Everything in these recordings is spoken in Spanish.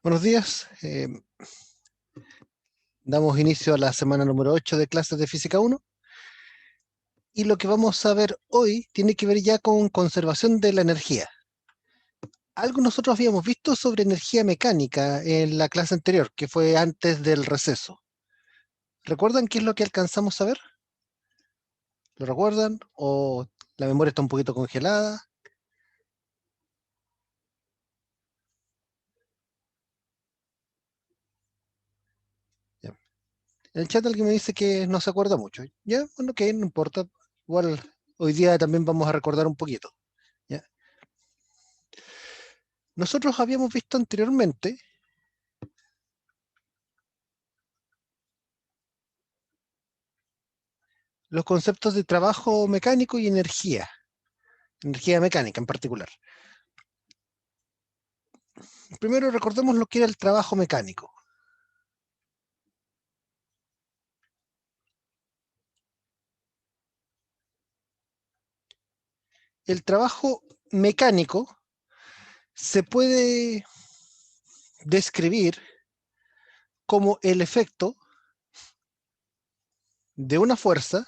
Buenos días. Damos inicio a la semana número 8 de clases de Física 1 y lo que vamos a ver hoy tiene que ver ya con conservación de la energía. Algo nosotros habíamos visto sobre energía mecánica en la clase anterior, que fue antes del receso. ¿Recuerdan qué es lo que alcanzamos a ver? ¿Lo recuerdan? ¿O la memoria está un poquito congelada? Ya. En el chat alguien me dice que no se acuerda mucho. Ya, bueno, que no importa. Igual hoy día también vamos a recordar un poquito. ¿Ya? Nosotros habíamos visto anteriormente los conceptos de trabajo mecánico y energía mecánica en particular. Primero recordemos lo que era el trabajo mecánico. El trabajo mecánico se puede describir como el efecto de una fuerza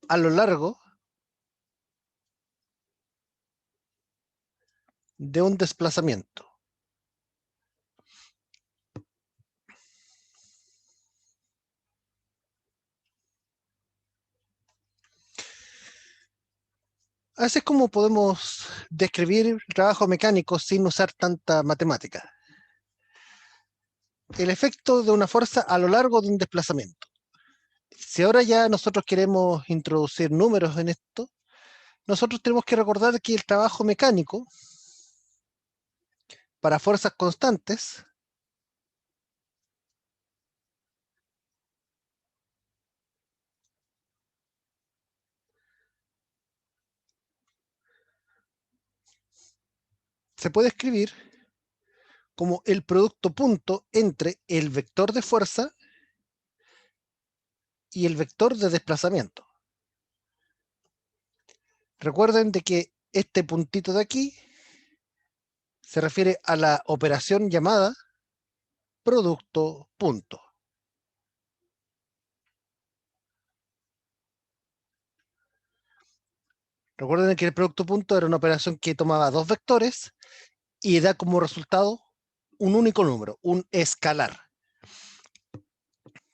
a lo largo de un desplazamiento. Así es como podemos describir el trabajo mecánico sin usar tanta matemática. El efecto de una fuerza a lo largo de un desplazamiento. Si ahora ya nosotros queremos introducir números en esto, nosotros tenemos que recordar que el trabajo mecánico para fuerzas constantes se puede escribir como el producto punto entre el vector de fuerza y el vector de desplazamiento. Recuerden de que este puntito de aquí se refiere a la operación llamada producto punto. Recuerden que el producto punto era una operación que tomaba dos vectores y da como resultado un único número, un escalar.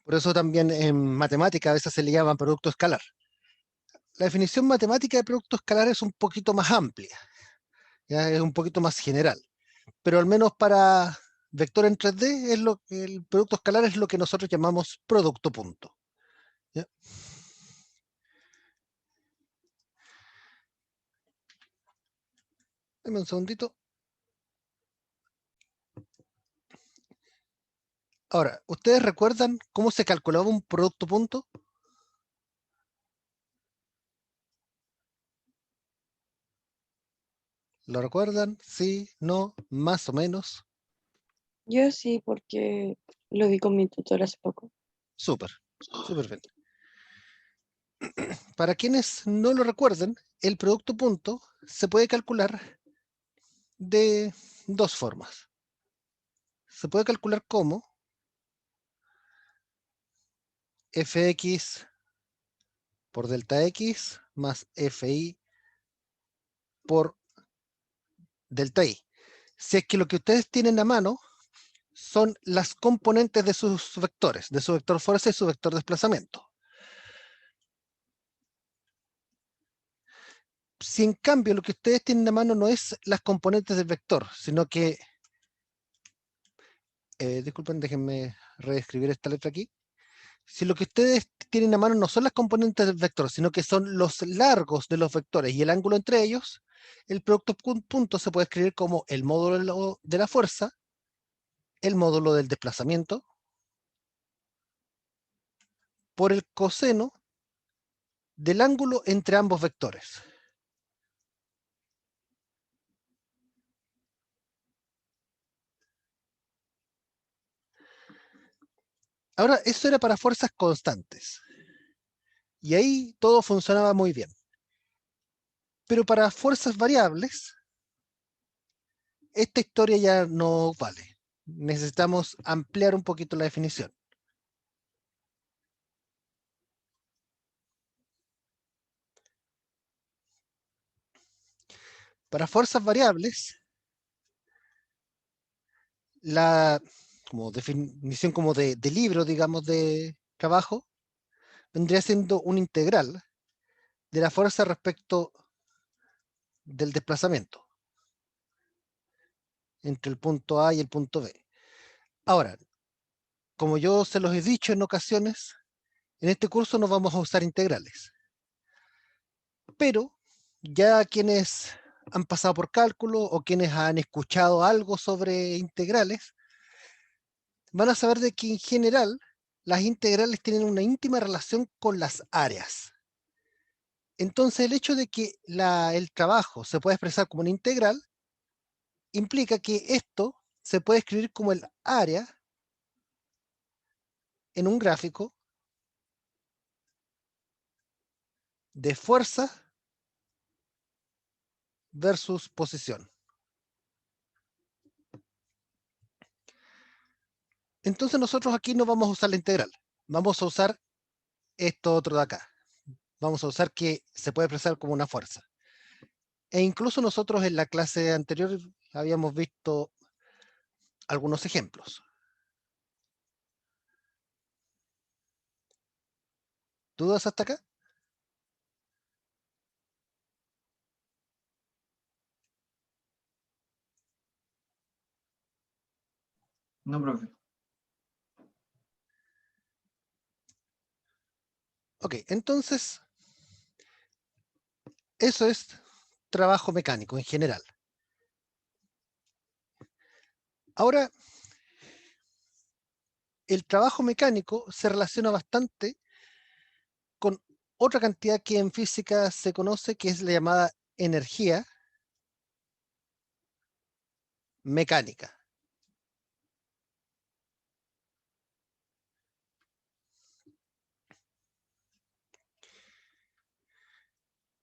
Por eso también en matemática a veces se le llama producto escalar. La definición matemática de producto escalar es un poquito más amplia, ya es un poquito más general, pero al menos para vector en 3D es lo que el producto escalar es lo que nosotros llamamos producto punto. ¿Ya? Dame un segundito. Ahora, ¿ustedes recuerdan cómo se calculaba un producto punto? ¿Lo recuerdan? Sí, no, más o menos. Yo sí, porque lo vi con mi tutor hace poco. Súper, súper bien. Para quienes no lo recuerden, el producto punto se puede calcular de dos formas. Se puede calcular como fx por delta x más fi por delta y. Si es que lo que ustedes tienen a mano son las componentes de sus vectores, de su vector fuerza y su vector desplazamiento. Si en cambio lo que ustedes tienen a mano no es las componentes del vector, sino que, disculpen, déjenme reescribir esta letra aquí. Si lo que ustedes tienen a mano no son las componentes del vector, sino que son los largos de los vectores y el ángulo entre ellos, el producto punto se puede escribir como el módulo de la fuerza, el módulo del desplazamiento, por el coseno del ángulo entre ambos vectores. Ahora, eso era para fuerzas constantes. Y ahí todo funcionaba muy bien. Pero para fuerzas variables, esta historia ya no vale. Necesitamos ampliar un poquito la definición. Para fuerzas variables, la como definición como de libro, digamos, de trabajo, vendría siendo una integral de la fuerza respecto del desplazamiento entre el punto A y el punto B. Ahora, como yo se los he dicho en ocasiones, en este curso no vamos a usar integrales. Pero ya quienes han pasado por cálculo o quienes han escuchado algo sobre integrales, van a saber de que en general las integrales tienen una íntima relación con las áreas. Entonces el hecho de que el trabajo se pueda expresar como una integral implica que esto se puede escribir como el área en un gráfico de fuerza versus posición. Entonces nosotros aquí no vamos a usar la integral, vamos a usar esto otro de acá. Vamos a usar que se puede expresar como una fuerza. E incluso nosotros en la clase anterior habíamos visto algunos ejemplos. ¿Dudas hasta acá? No, profe. Ok, entonces eso es trabajo mecánico en general. Ahora, el trabajo mecánico se relaciona bastante con otra cantidad que en física se conoce, que es la llamada energía mecánica.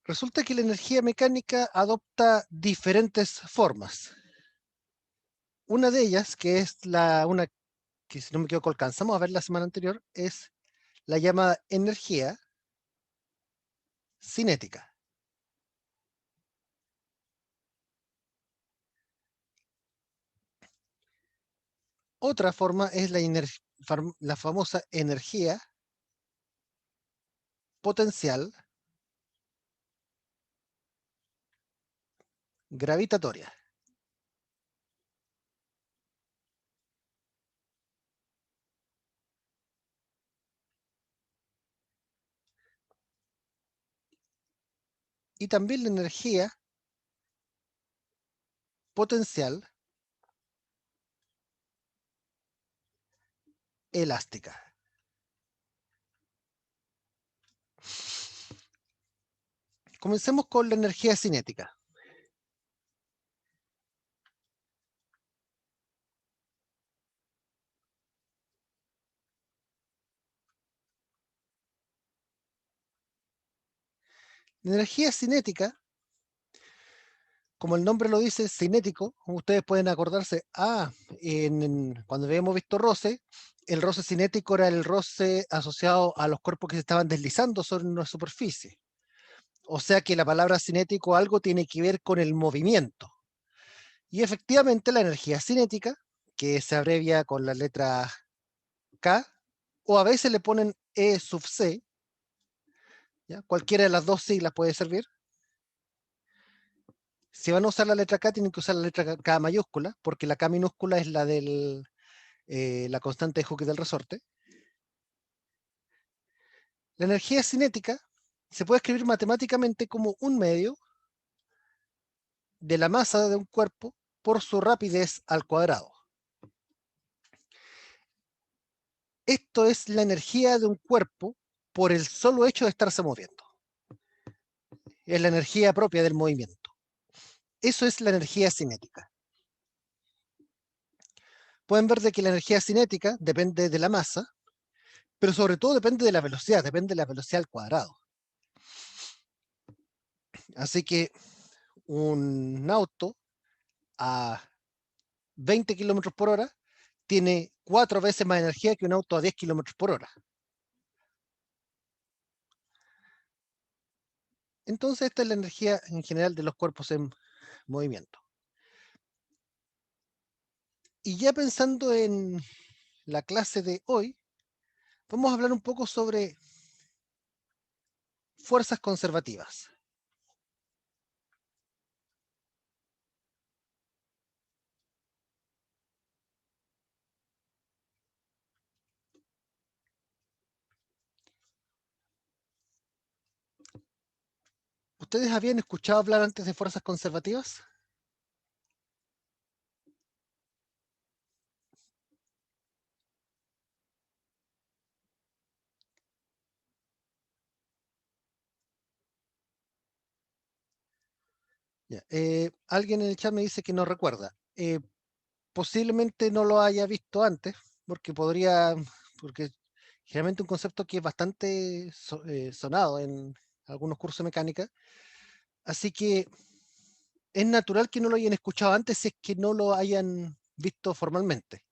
Resulta que la energía mecánica adopta diferentes formas. Una de ellas, que es una que si no me equivoco alcanzamos a ver la semana anterior, es la llamada energía cinética. Otra forma es la famosa energía potencial gravitatoria. Y también la energía potencial elástica. Comencemos con la energía cinética. La energía cinética, como el nombre lo dice, cinético, como ustedes pueden acordarse, cuando habíamos visto roce, el roce cinético era el roce asociado a los cuerpos que se estaban deslizando sobre una superficie. O sea que la palabra cinético algo tiene que ver con el movimiento. Y efectivamente la energía cinética, que se abrevia con la letra K, o a veces le ponen E sub C, ¿ya? Cualquiera de las dos siglas puede servir. Si van a usar la letra K, tienen que usar la letra K mayúscula, porque la K minúscula es la de la constante de Hooke del resorte. La energía cinética se puede escribir matemáticamente como un medio de la masa de un cuerpo por su rapidez al cuadrado. Esto es la energía de un cuerpo por el solo hecho de estarse moviendo. Es la energía propia del movimiento. Eso es la energía cinética. Pueden ver de que la energía cinética depende de la masa, pero sobre todo depende de la velocidad al cuadrado. Así que un auto a 20 kilómetros por hora tiene 4 veces más energía que un auto a 10 kilómetros por hora. Entonces, esta es la energía en general de los cuerpos en movimiento. Y ya pensando en la clase de hoy, vamos a hablar un poco sobre fuerzas conservativas. ¿Ustedes habían escuchado hablar antes de fuerzas conservativas? Ya, alguien en el chat me dice que no recuerda. Posiblemente no lo haya visto antes, porque porque generalmente un concepto que es bastante sonado en algunos cursos de mecánica, así que es natural que no lo hayan escuchado antes si es que no lo hayan visto formalmente.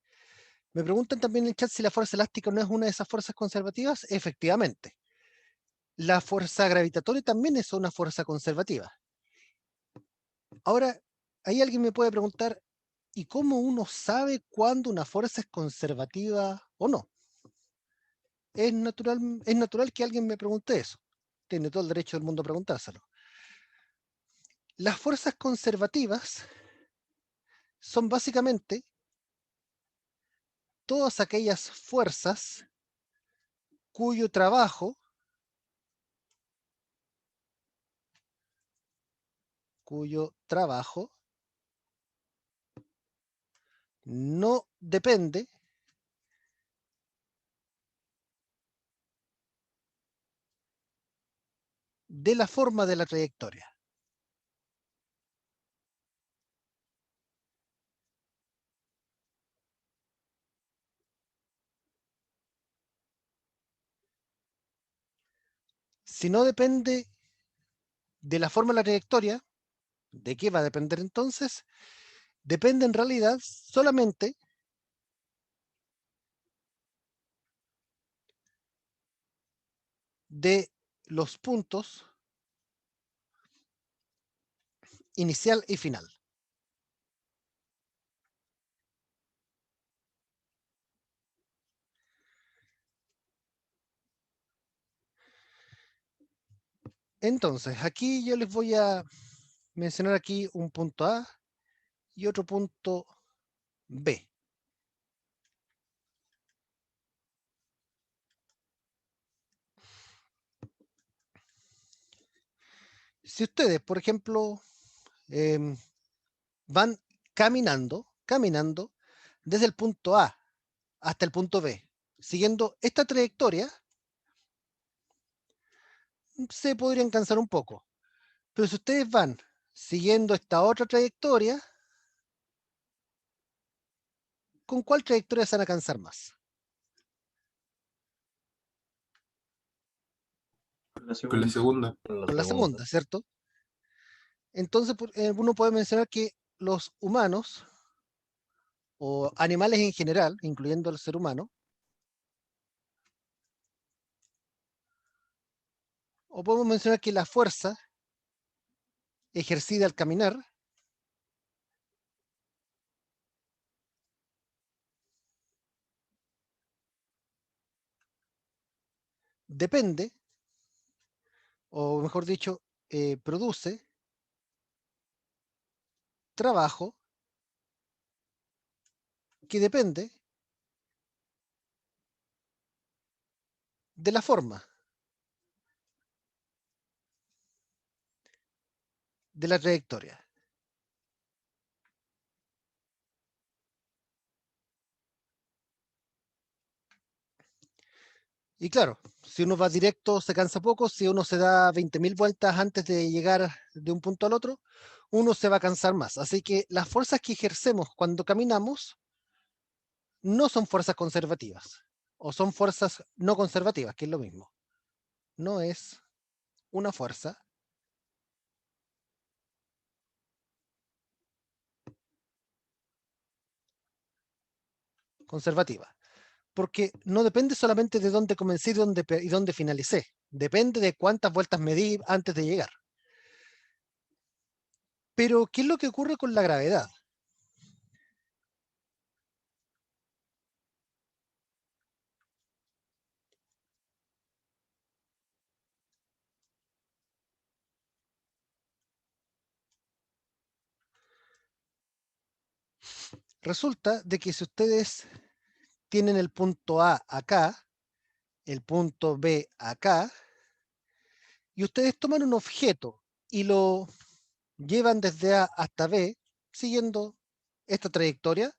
Me preguntan también en el chat si la fuerza elástica no es una de esas fuerzas conservativas. Efectivamente. La fuerza gravitatoria también es una fuerza conservativa. Ahora, ahí alguien me puede preguntar, ¿y cómo uno sabe cuándo una fuerza es conservativa o no? Es natural que alguien me pregunte eso. Tiene todo el derecho del mundo a preguntárselo. Las fuerzas conservativas son básicamente todas aquellas fuerzas cuyo trabajo no depende de la forma de la trayectoria. Si no depende de la forma de la trayectoria, ¿de qué va a depender entonces? Depende en realidad solamente de los puntos inicial y final. Entonces, aquí yo les voy a mencionar aquí un punto A y otro punto B. Si ustedes, por ejemplo, van caminando desde el punto A hasta el punto B, siguiendo esta trayectoria, se podrían cansar un poco. Pero si ustedes van siguiendo esta otra trayectoria, ¿con cuál trayectoria se van a cansar más? Con la segunda. Con la segunda, ¿cierto? Entonces, uno puede mencionar que los humanos o animales en general, incluyendo al ser humano, o podemos mencionar que la fuerza ejercida al caminar depende, o mejor dicho, produce trabajo que depende de la forma de la trayectoria. Y claro, si uno va directo se cansa poco, si uno se da 20.000 vueltas antes de llegar de un punto al otro, uno se va a cansar más. Así que las fuerzas que ejercemos cuando caminamos no son fuerzas conservativas, o son fuerzas no conservativas, que es lo mismo. No es una fuerza conservativa, porque no depende solamente de dónde comencé y dónde finalicé, depende de cuántas vueltas me di antes de llegar. Pero, ¿qué es lo que ocurre con la gravedad? Resulta de que si ustedes tienen el punto A acá, el punto B acá, y ustedes toman un objeto y lo llevan desde A hasta B, siguiendo esta trayectoria,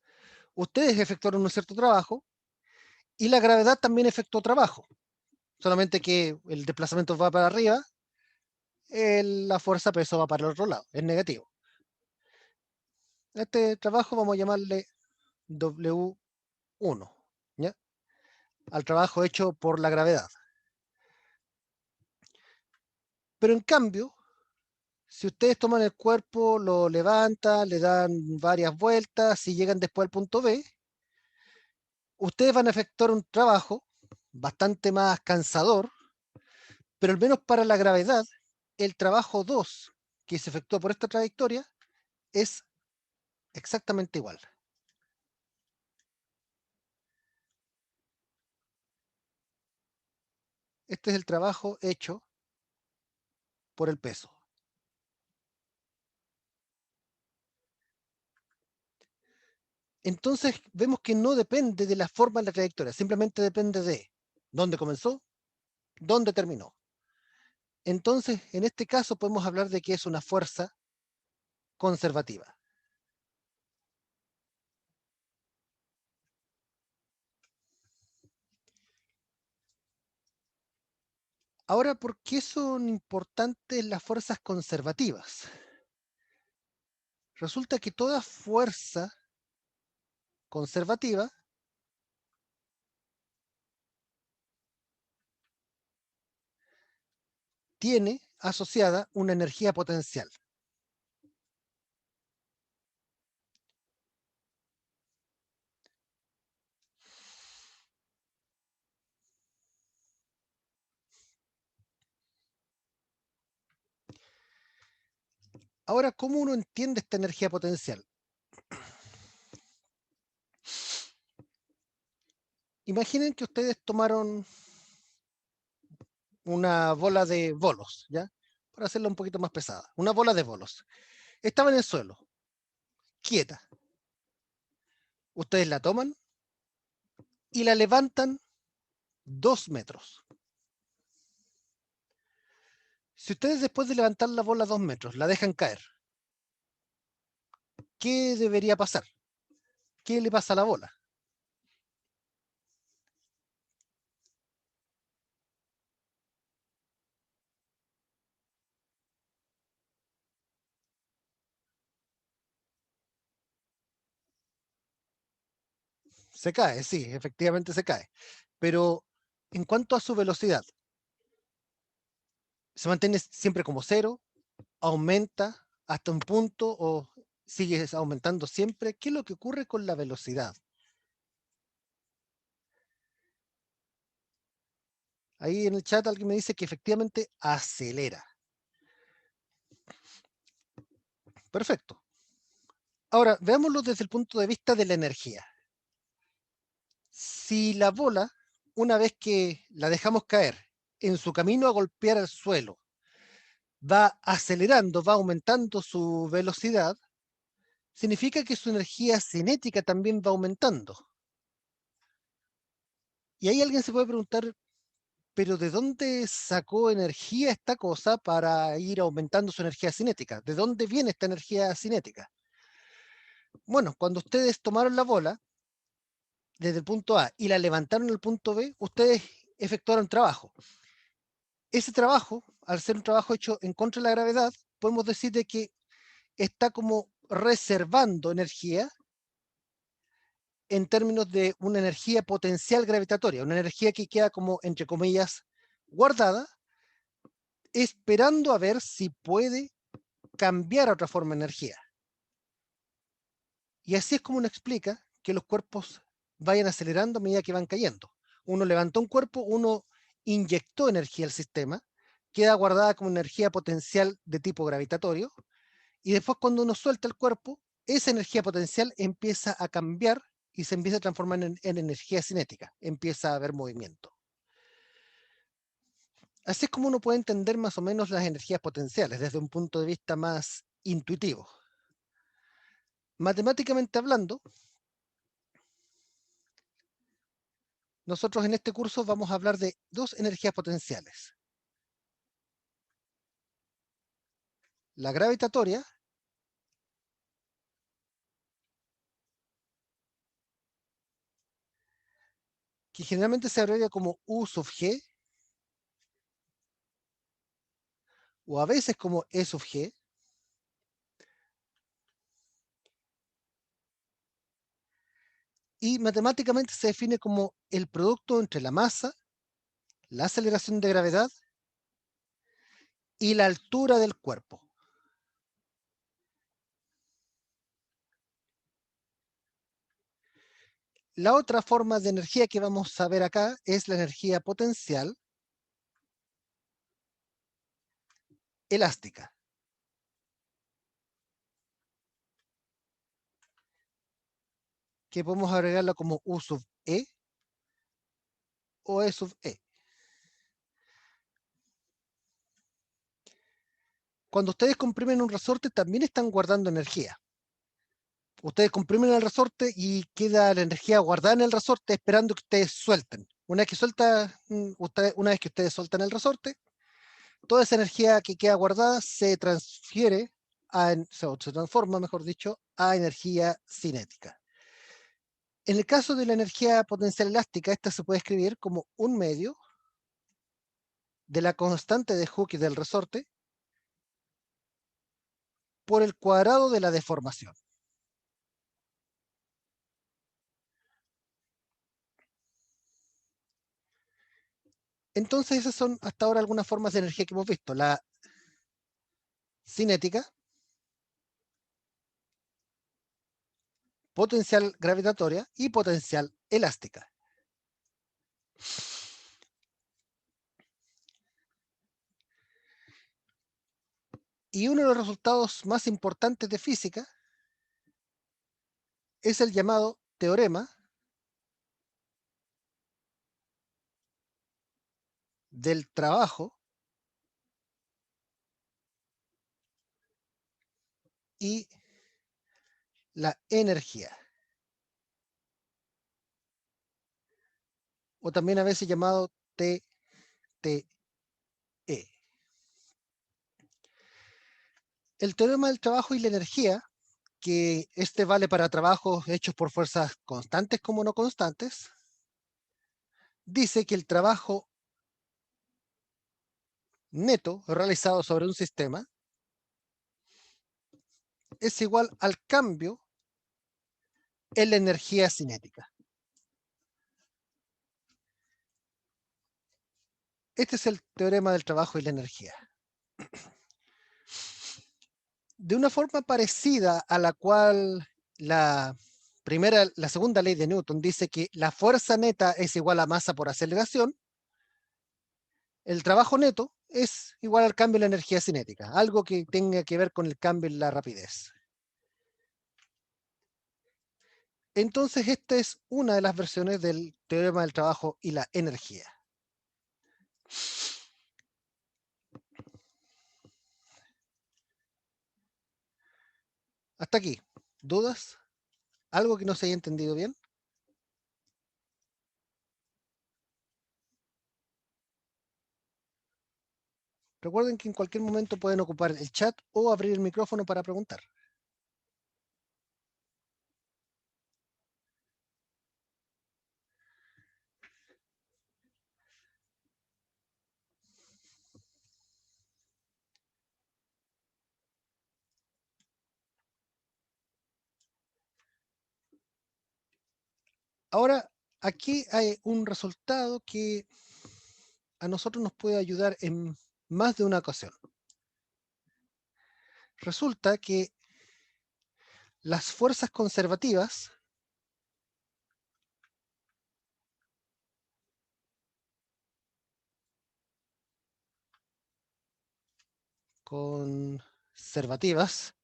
ustedes efectuaron un cierto trabajo y la gravedad también efectuó trabajo, solamente que el desplazamiento va para arriba, la fuerza peso va para el otro lado, es negativo. Este trabajo vamos a llamarle W1, ¿ya? Al trabajo hecho por la gravedad. Pero en cambio, si ustedes toman el cuerpo, lo levantan, le dan varias vueltas y llegan después al punto B, ustedes van a efectuar un trabajo bastante más cansador, pero al menos para la gravedad, el trabajo 2 que se efectúa por esta trayectoria es exactamente igual. Este es el trabajo hecho por el peso. Entonces vemos que no depende de la forma de la trayectoria, simplemente depende de dónde comenzó, dónde terminó. Entonces, en este caso podemos hablar de que es una fuerza conservativa. Ahora, ¿por qué son importantes las fuerzas conservativas? Resulta que toda fuerza conservativa tiene asociada una energía potencial. Ahora, ¿cómo uno entiende esta energía potencial? Imaginen que ustedes tomaron una bola de bolos, ¿ya? Para hacerla un poquito más pesada. Una bola de bolos. Estaba en el suelo, quieta. Ustedes la toman y la levantan 2 metros. Si ustedes después de levantar la bola 2 metros la dejan caer, ¿qué debería pasar? ¿Qué le pasa a la bola? Se cae, sí, efectivamente se cae. Pero en cuanto a su velocidad, ¿se mantiene siempre como cero? ¿Aumenta hasta un punto o sigue aumentando siempre? ¿Qué es lo que ocurre con la velocidad? Ahí en el chat alguien me dice que efectivamente acelera. Perfecto. Ahora, veámoslo desde el punto de vista de la energía. Si la bola, una vez que la dejamos caer, en su camino a golpear el suelo, va acelerando, va aumentando su velocidad, significa que su energía cinética también va aumentando. Y ahí alguien se puede preguntar, pero ¿de dónde sacó energía esta cosa para ir aumentando su energía cinética? ¿De dónde viene esta energía cinética? Bueno, cuando ustedes tomaron la bola desde el punto A y la levantaron al punto B, ustedes efectuaron trabajo. Ese trabajo, al ser un trabajo hecho en contra de la gravedad, podemos decir de que está como reservando energía en términos de una energía potencial gravitatoria, una energía que queda como, entre comillas, guardada, esperando a ver si puede cambiar a otra forma de energía. Y así es como uno explica que los cuerpos vayan acelerando a medida que van cayendo. Uno levantó un cuerpo, uno inyectó energía al sistema, queda guardada como energía potencial de tipo gravitatorio, y después cuando uno suelta el cuerpo, esa energía potencial empieza a cambiar y se empieza a transformar en energía cinética, empieza a haber movimiento. Así es como uno puede entender más o menos las energías potenciales desde un punto de vista más intuitivo. Matemáticamente hablando, nosotros en este curso vamos a hablar de dos energías potenciales. La gravitatoria, que generalmente se abrevia como U sub G, o a veces como E sub G, y matemáticamente se define como el producto entre la masa, la aceleración de gravedad y la altura del cuerpo. La otra forma de energía que vamos a ver acá es la energía potencial elástica. Que podemos agregarla como U sub E o E sub E. Cuando ustedes comprimen un resorte también están guardando energía. Ustedes comprimen el resorte y queda la energía guardada en el resorte esperando que ustedes suelten. Una vez que ustedes sueltan el resorte, toda esa energía que queda guardada se transfiere, se transforma, mejor dicho, a energía cinética. En el caso de la energía potencial elástica, esta se puede escribir como un medio de la constante de Hooke del resorte por el cuadrado de la deformación. Entonces esas son hasta ahora algunas formas de energía que hemos visto. La cinética, potencial gravitatoria y potencial elástica. Y uno de los resultados más importantes de física es el llamado teorema del trabajo y la energía, o también a veces llamado TTE. El teorema del trabajo y la energía, que este vale para trabajos hechos por fuerzas constantes como no constantes, dice que el trabajo neto realizado sobre un sistema es igual al cambio en la energía cinética. Este es el teorema del trabajo y la energía. De una forma parecida a la cual la segunda ley de Newton dice que la fuerza neta es igual a masa por aceleración, el trabajo neto es igual al cambio en la energía cinética, algo que tenga que ver con el cambio en la rapidez. Entonces, esta es una de las versiones del teorema del trabajo y la energía. Hasta aquí. ¿Dudas? ¿Algo que no se haya entendido bien? Recuerden que en cualquier momento pueden ocupar el chat o abrir el micrófono para preguntar. Ahora, aquí hay un resultado que a nosotros nos puede ayudar en más de una ocasión. Resulta que las fuerzas conservativas conservativas,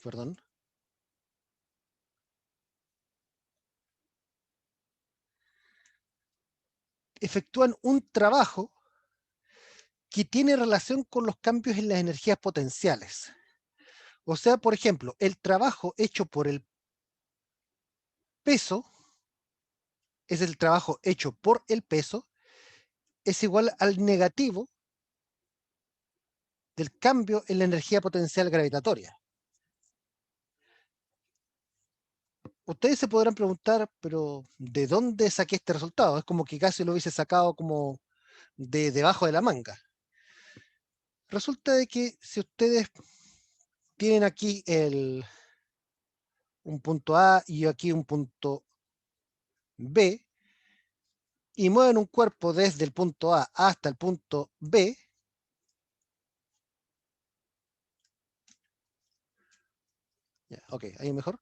perdón, efectúan un trabajo que tiene relación con los cambios en las energías potenciales. O sea, por ejemplo, el trabajo hecho por el peso es el trabajo hecho por el peso, es igual al negativo del cambio en la energía potencial gravitatoria. Ustedes se podrán preguntar, pero ¿de dónde saqué este resultado? Es como que casi lo hubiese sacado como de debajo de la manga. Resulta de que si ustedes tienen aquí un punto A y aquí un punto B, y mueven un cuerpo desde el punto A hasta el punto B, ya, ok, ahí mejor,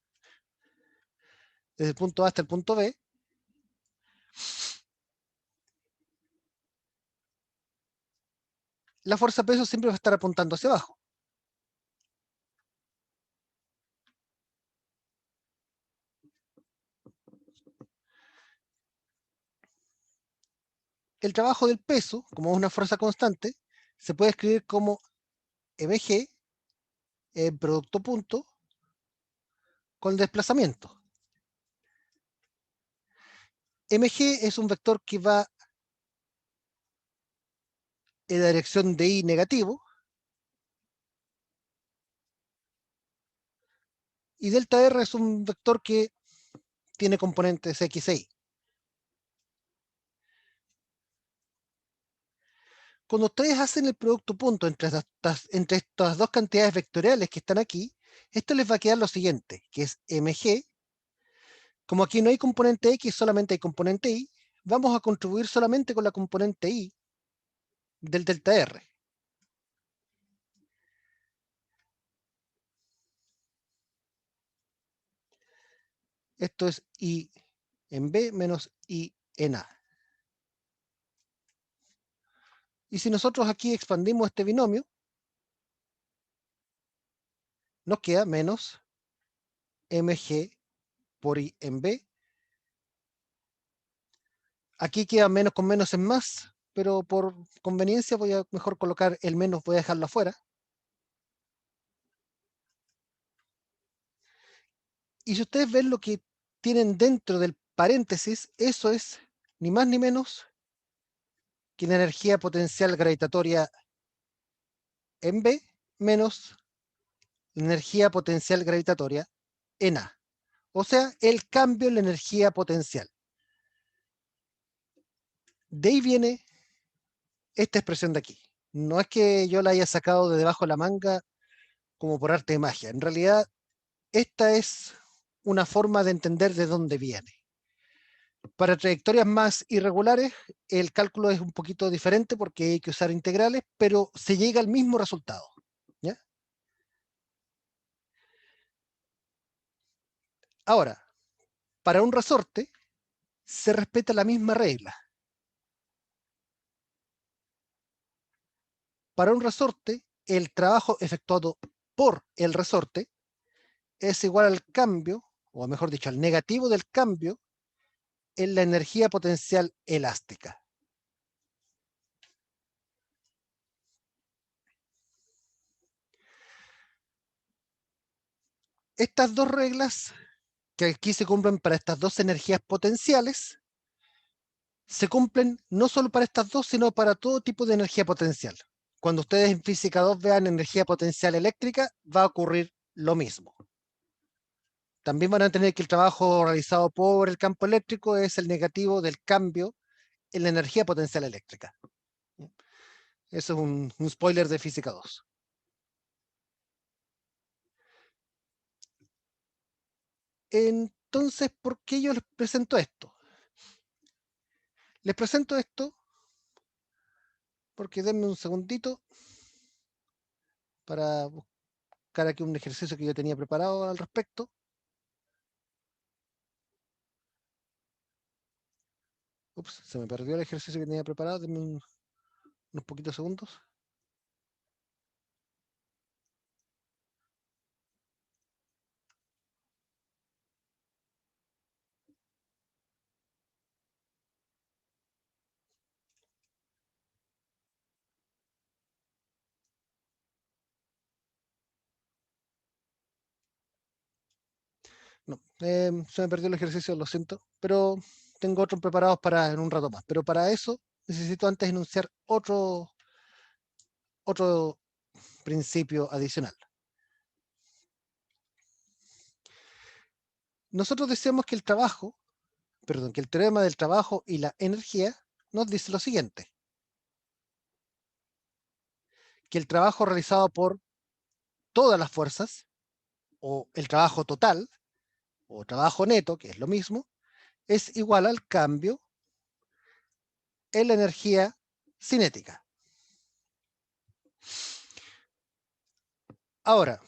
desde el punto A hasta el punto B, la fuerza peso siempre va a estar apuntando hacia abajo. El trabajo del peso, como es una fuerza constante, se puede escribir como mg en producto punto con el desplazamiento. Mg es un vector que va en la dirección de I negativo, y delta R es un vector que tiene componentes X e Y. Cuando ustedes hacen el producto punto entre estas dos cantidades vectoriales que están aquí, esto les va a quedar lo siguiente, que es mg. Como aquí no hay componente X, solamente hay componente Y, vamos a contribuir solamente con la componente Y del delta R. Esto es I en B menos I en A. Y si nosotros aquí expandimos este binomio, nos queda menos mg por I en B. Aquí queda menos con menos en más, pero por conveniencia voy a mejor colocar el menos, voy a dejarlo afuera. Y si ustedes ven lo que tienen dentro del paréntesis, eso es ni más ni menos que la energía potencial gravitatoria en B menos la energía potencial gravitatoria en A. O sea, el cambio en la energía potencial. De ahí viene esta expresión de aquí. No es que yo la haya sacado de debajo de la manga como por arte de magia. En realidad, esta es una forma de entender de dónde viene. Para trayectorias más irregulares, el cálculo es un poquito diferente porque hay que usar integrales, pero se llega al mismo resultado. ¿Ya? Ahora, para un resorte, se respeta la misma regla. Para un resorte, el trabajo efectuado por el resorte es igual al cambio, o mejor dicho, al negativo del cambio en la energía potencial elástica. Estas dos reglas, que aquí se cumplen para estas dos energías potenciales, se cumplen no solo para estas dos, sino para todo tipo de energía potencial. Cuando ustedes en física 2 vean energía potencial eléctrica, va a ocurrir lo mismo. También van a tener que el trabajo realizado por el campo eléctrico es el negativo del cambio en la energía potencial eléctrica. Eso es un spoiler de física 2. Entonces, ¿por qué yo les presento esto? Les presento esto porque denme un segundito para buscar aquí un ejercicio que yo tenía preparado al respecto. Ups, se me perdió el ejercicio que tenía preparado. Denme unos poquitos segundos. No, se me perdió el ejercicio, lo siento, pero tengo otros preparados para en un rato más. Pero para eso necesito antes enunciar otro principio adicional. Nosotros decíamos que el teorema del trabajo y la energía nos dice lo siguiente: que el trabajo realizado por todas las fuerzas, o el trabajo total, o trabajo neto, que es lo mismo, es igual al cambio en la energía cinética. Ahora,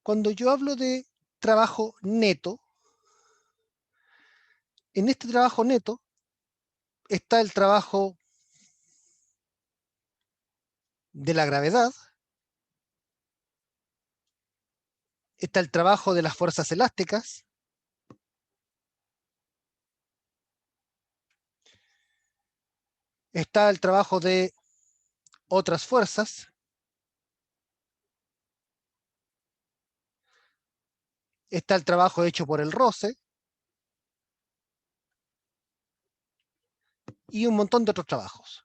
cuando yo hablo de trabajo neto, en este trabajo neto está el trabajo de la gravedad, está el trabajo de las fuerzas elásticas, está el trabajo de otras fuerzas, está el trabajo hecho por el roce y un montón de otros trabajos.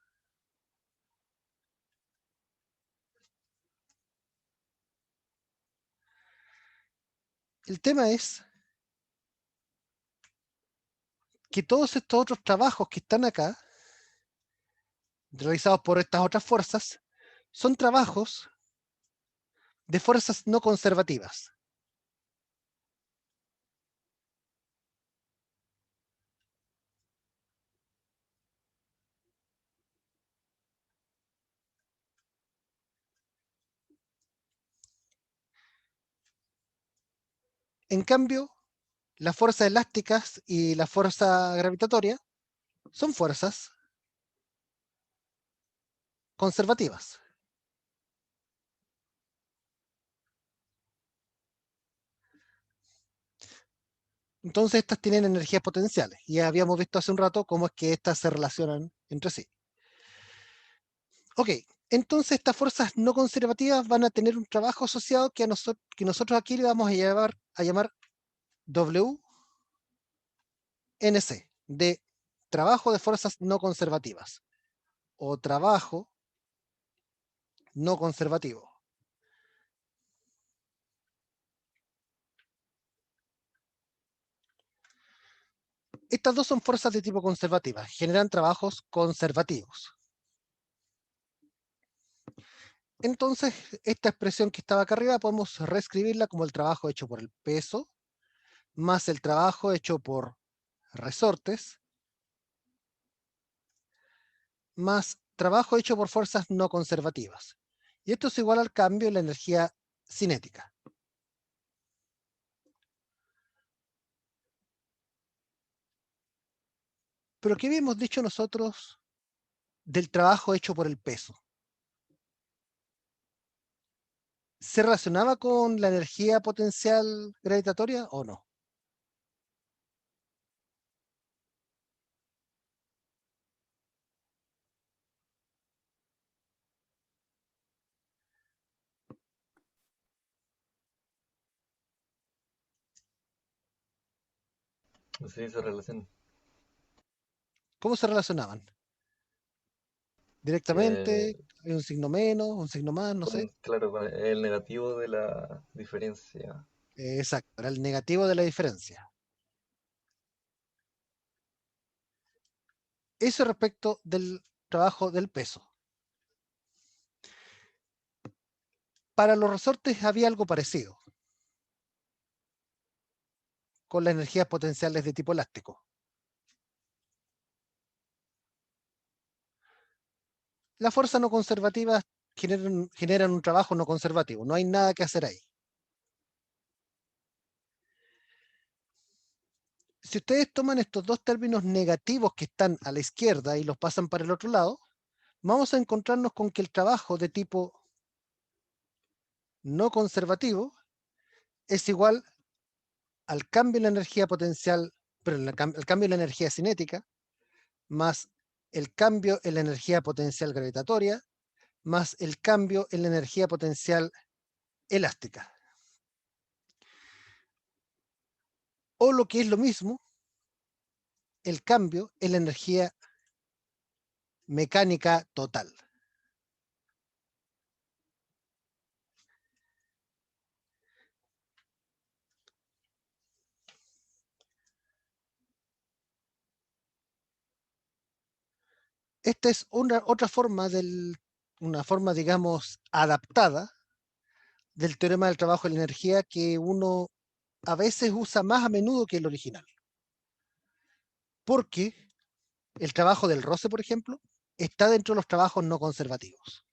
El tema es que todos estos otros trabajos que están acá, realizados por estas otras fuerzas, son trabajos de fuerzas no conservativas. En cambio, las fuerzas elásticas y la fuerza gravitatoria son fuerzas conservativas. Entonces estas tienen energías potenciales. Y ya habíamos visto hace un rato cómo es que estas se relacionan entre sí. Ok, entonces estas fuerzas no conservativas van a tener un trabajo asociado que nosotros aquí le vamos a llamar WNC, de trabajo de fuerzas no conservativas, o trabajo no conservativo. Estas dos son fuerzas de tipo conservativa, generan trabajos conservativos. Entonces, esta expresión que estaba acá arriba podemos reescribirla como el trabajo hecho por el peso, más el trabajo hecho por resortes, más trabajo hecho por fuerzas no conservativas. Y esto es igual al cambio en la energía cinética. Pero ¿qué habíamos dicho nosotros del trabajo hecho por el peso? ¿Se relacionaba con la energía potencial gravitatoria o no? Sí, se relaciona. ¿Cómo se relacionaban? Eh, ¿Directamente? ¿Hay un signo menos, un signo más? No sé. claro, con el negativo de la diferencia. Exacto, era el negativo de la diferencia. Eso respecto del trabajo del peso. Para los resortes había algo parecido, con las energías potenciales de tipo elástico. Las fuerzas no conservativas generan un trabajo no conservativo, no hay nada que hacer ahí. Si ustedes toman estos dos términos negativos que están a la izquierda y los pasan para el otro lado, vamos a encontrarnos con que el trabajo de tipo no conservativo es igual al cambio en la energía potencial, pero el cambio en la energía cinética, más el cambio en la energía potencial gravitatoria, más el cambio en la energía potencial elástica. O lo que es lo mismo, el cambio en la energía mecánica total. Esta es otra forma una forma, digamos, adaptada del teorema del trabajo de la energía que uno a veces usa más a menudo que el original. Porque el trabajo del roce, por ejemplo, está dentro de los trabajos no conservativos.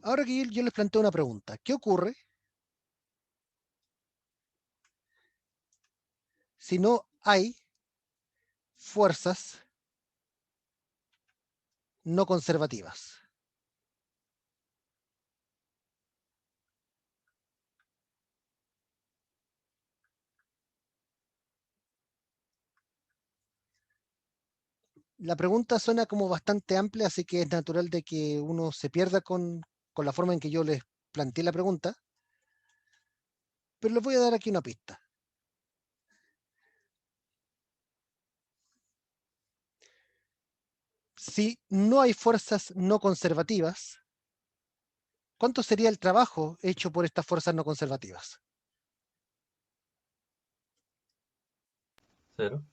Ahora que yo les planteo una pregunta, ¿qué ocurre si no hay fuerzas no conservativas? La pregunta suena como bastante amplia, así que es natural de que uno se pierda con la forma en que yo les planteé la pregunta, pero les voy a dar aquí una pista. Si no hay fuerzas no conservativas, ¿cuánto sería el trabajo hecho por estas fuerzas no conservativas? 0.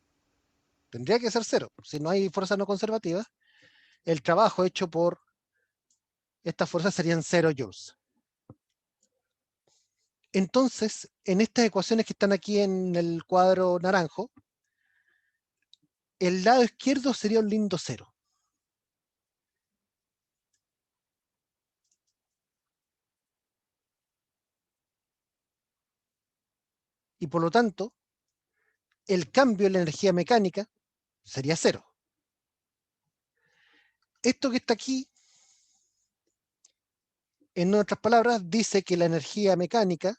Tendría que ser 0. Si no hay fuerzas no conservativas, el trabajo hecho por estas fuerzas serían 0 joules. Entonces, en estas ecuaciones que están aquí en el cuadro naranjo, el lado izquierdo sería un lindo 0. Y por lo tanto, el cambio en la energía mecánica sería 0. Esto que está aquí, en otras palabras, dice que la energía mecánica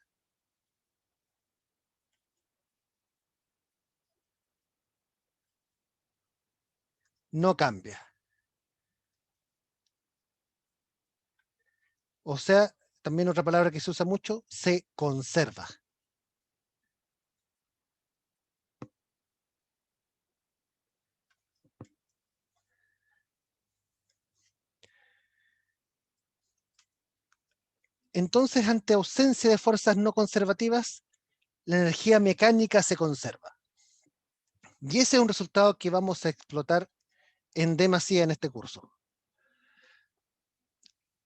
no cambia. O sea, también otra palabra que se usa mucho, se conserva. Entonces, ante ausencia de fuerzas no conservativas, la energía mecánica se conserva. Y ese es un resultado que vamos a explotar en demasía en este curso.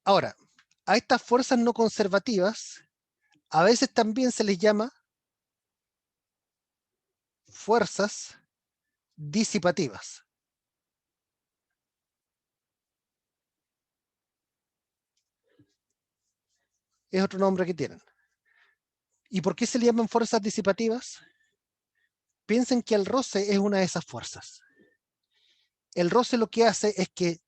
Ahora, a estas fuerzas no conservativas, a veces también se les llama fuerzas disipativas. Es otro nombre que tienen. ¿Y por qué se le llaman fuerzas disipativas? Piensen que el roce es una de esas fuerzas. El roce lo que hace es que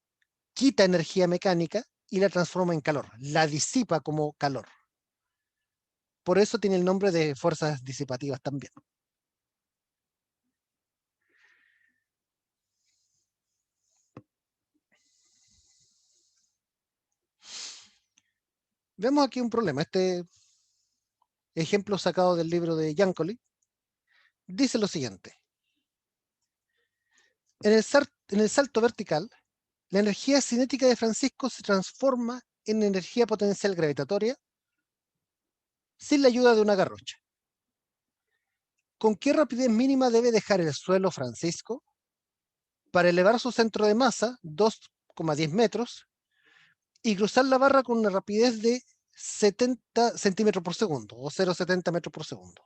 quita energía mecánica y la transforma en calor, la disipa como calor. Por eso tiene el nombre de fuerzas disipativas también. Vemos aquí un problema. Este ejemplo sacado del libro de Yancoli dice lo siguiente. En el salto vertical, la energía cinética de Francisco se transforma en energía potencial gravitatoria sin la ayuda de una garrocha. ¿Con qué rapidez mínima debe dejar el suelo Francisco para elevar su centro de masa 2,10 metros y cruzar la barra con una rapidez de 70 centímetros por segundo o 0,70 metros por segundo?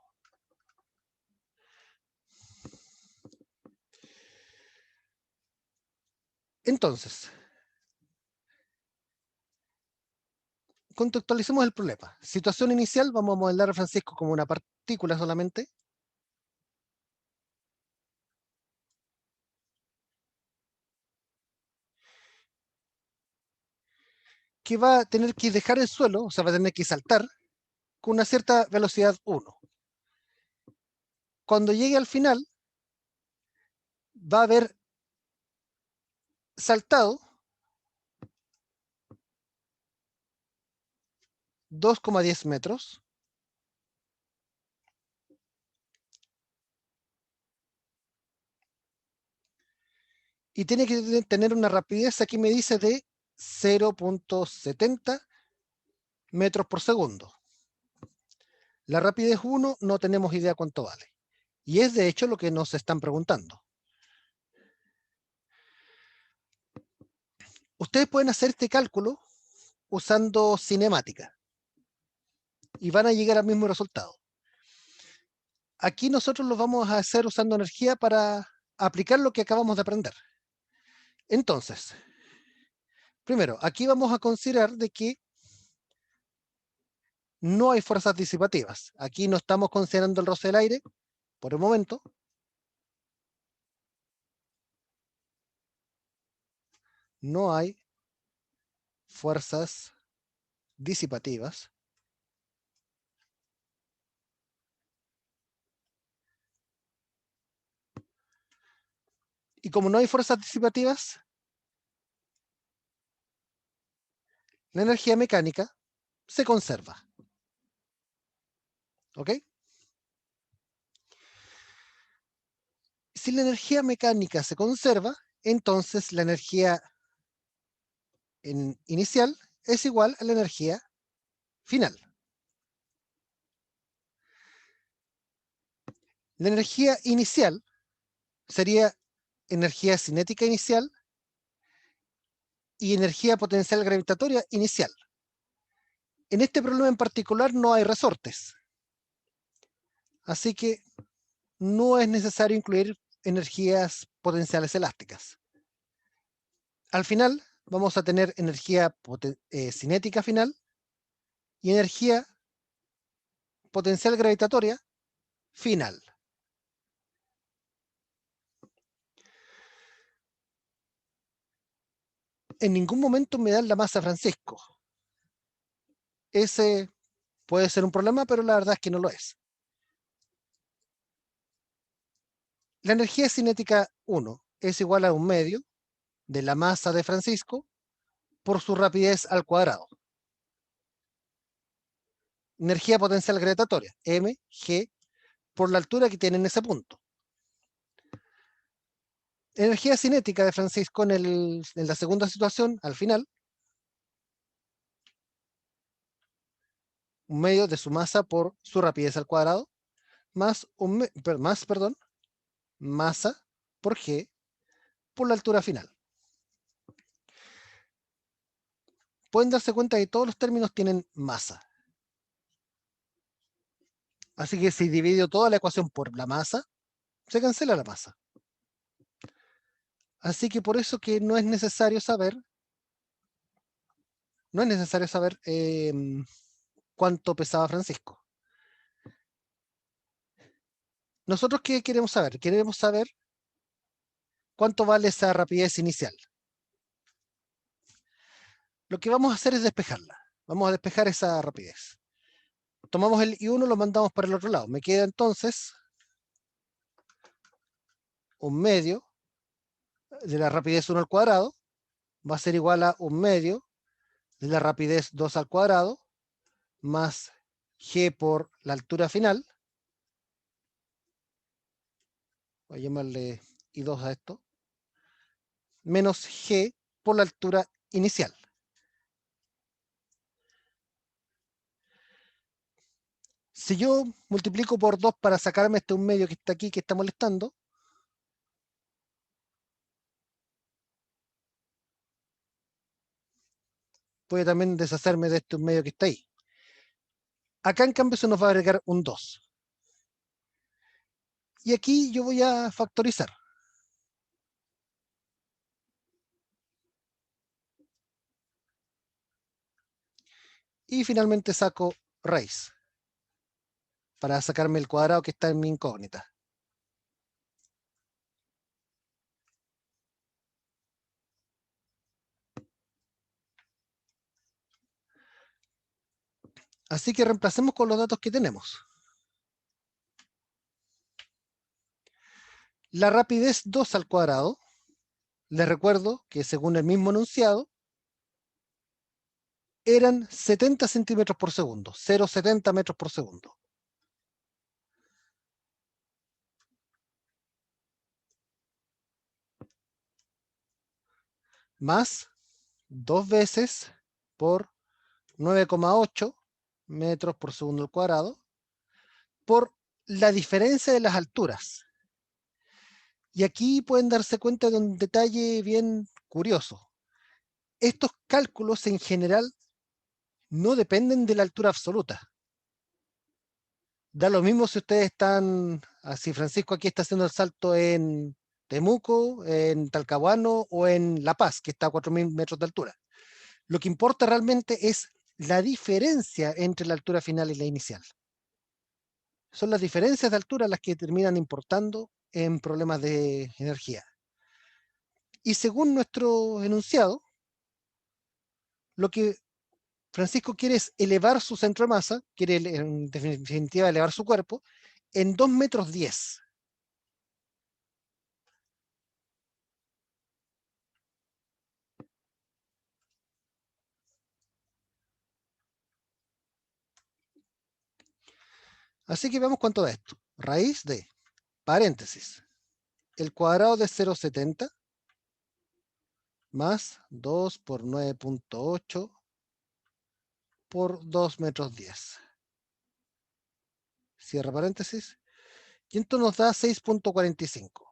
Entonces, contextualicemos el problema. Situación inicial, vamos a modelar a Francisco como una partícula solamente. Que va a tener que dejar el suelo, o sea, va a tener que saltar con una cierta velocidad 1. Cuando llegue al final, va a haber saltado 2,10 metros. Y tiene que tener una rapidez, aquí me dice, de 0,70 metros por segundo. La rapidez 1 no tenemos idea cuánto vale. Y es de hecho lo que nos están preguntando. Ustedes pueden hacer este cálculo usando cinemática. Y van a llegar al mismo resultado. Aquí nosotros lo vamos a hacer usando energía para aplicar lo que acabamos de aprender. Entonces, primero, aquí vamos a considerar de que no hay fuerzas disipativas. Aquí no estamos considerando el roce del aire por el momento. No hay fuerzas disipativas. Y como no hay fuerzas disipativas, la energía mecánica se conserva. ¿Ok? Si la energía mecánica se conserva, entonces la energía inicial es igual a la energía final. La energía inicial sería energía cinética inicial y energía potencial gravitatoria inicial. En este problema en particular no hay resortes, así que no es necesario incluir energías potenciales elásticas. Al final vamos a tener energía cinética final y energía potencial gravitatoria final. En ningún momento me dan la masa Francisco. Ese puede ser un problema, pero la verdad es que no lo es. La energía cinética 1 es igual a 1/2 de la masa de Francisco por su rapidez al cuadrado. Energía potencial gravitatoria, mg, por la altura que tiene en ese punto. Energía cinética de Francisco en la segunda situación, al final, 1/2 de su masa por su rapidez al cuadrado, más masa por g por la altura final. Pueden darse cuenta que todos los términos tienen masa. Así que si divido toda la ecuación por la masa, se cancela la masa. Así que por eso que no es necesario saber cuánto pesaba Francisco. ¿Nosotros qué queremos saber? Queremos saber cuánto vale esa rapidez inicial. Lo que vamos a hacer es despejarla. Vamos a despejar esa rapidez. Tomamos el I1 y lo mandamos para el otro lado. Me queda entonces 1/2 de la rapidez 1 al cuadrado. Va a ser igual a 1/2 de la rapidez 2 al cuadrado más g por la altura final. Voy a llamarle I2 a esto. Menos g por la altura inicial. Si yo multiplico por 2 para sacarme este 1/2 que está aquí, que está molestando, puede también deshacerme de este 1/2 que está ahí. Acá en cambio se nos va a agregar un 2. Y aquí yo voy a factorizar. Y finalmente saco raíz para sacarme el cuadrado que está en mi incógnita. Así que reemplacemos con los datos que tenemos. La rapidez 2 al cuadrado, les recuerdo que según el mismo enunciado, eran 70 centímetros por segundo, 0,70 metros por segundo. Más 2 veces por 9,8 metros por segundo al cuadrado por la diferencia de las alturas. Y aquí pueden darse cuenta de un detalle bien curioso. Estos cálculos en general no dependen de la altura absoluta. Da lo mismo si ustedes están, así Francisco aquí está haciendo el salto en Temuco, en Talcahuano o en La Paz, que está a 4.000 metros de altura. Lo que importa realmente es la diferencia entre la altura final y la inicial. Son las diferencias de altura las que terminan importando en problemas de energía. Y según nuestro enunciado, lo que Francisco quiere es elevar su centro de masa, quiere en definitiva elevar su cuerpo, en 2,10 metros. Así que veamos cuánto da esto. Raíz de, paréntesis, el cuadrado de 0,70 más 2 por 9,8 por 2,10 metros. Cierra paréntesis. Y esto nos da 6,45.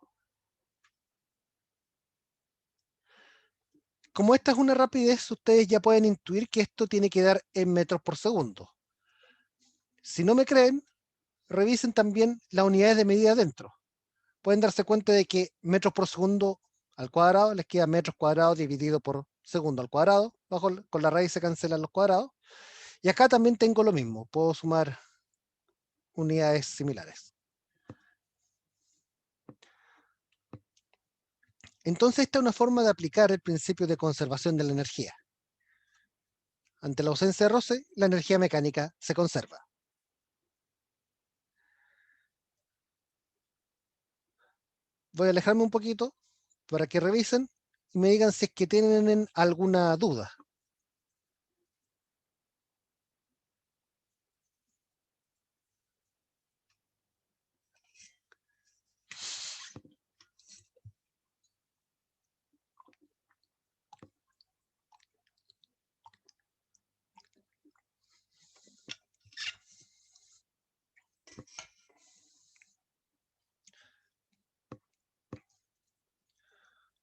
Como esta es una rapidez, ustedes ya pueden intuir que esto tiene que dar en metros por segundo. Si no me creen, revisen también las unidades de medida dentro. Pueden darse cuenta de que metros por segundo al cuadrado les queda metros cuadrados dividido por segundo al cuadrado. Con la raíz se cancelan los cuadrados. Y acá también tengo lo mismo. Puedo sumar unidades similares. Entonces esta es una forma de aplicar el principio de conservación de la energía. Ante la ausencia de roce, la energía mecánica se conserva. Voy a alejarme un poquito para que revisen y me digan si es que tienen alguna duda.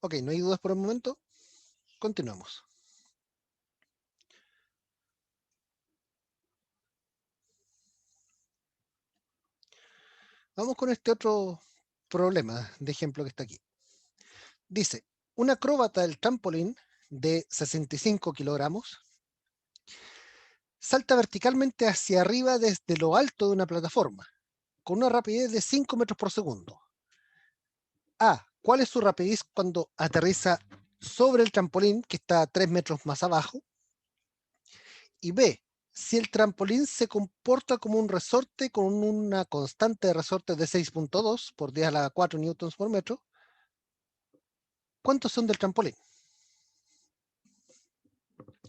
Ok, no hay dudas por el momento. Continuamos. Vamos con este otro problema de ejemplo que está aquí. Dice, un acróbata del trampolín de 65 kilogramos salta verticalmente hacia arriba desde lo alto de una plataforma con una rapidez de 5 metros por segundo. A. ¿Cuál es su rapidez cuando aterriza sobre el trampolín que está a 3 metros más abajo? Y B. Si el trampolín se comporta como un resorte con una constante de resorte de 6,2 por 10 a la 4 newtons por metro, ¿cuántos son del trampolín?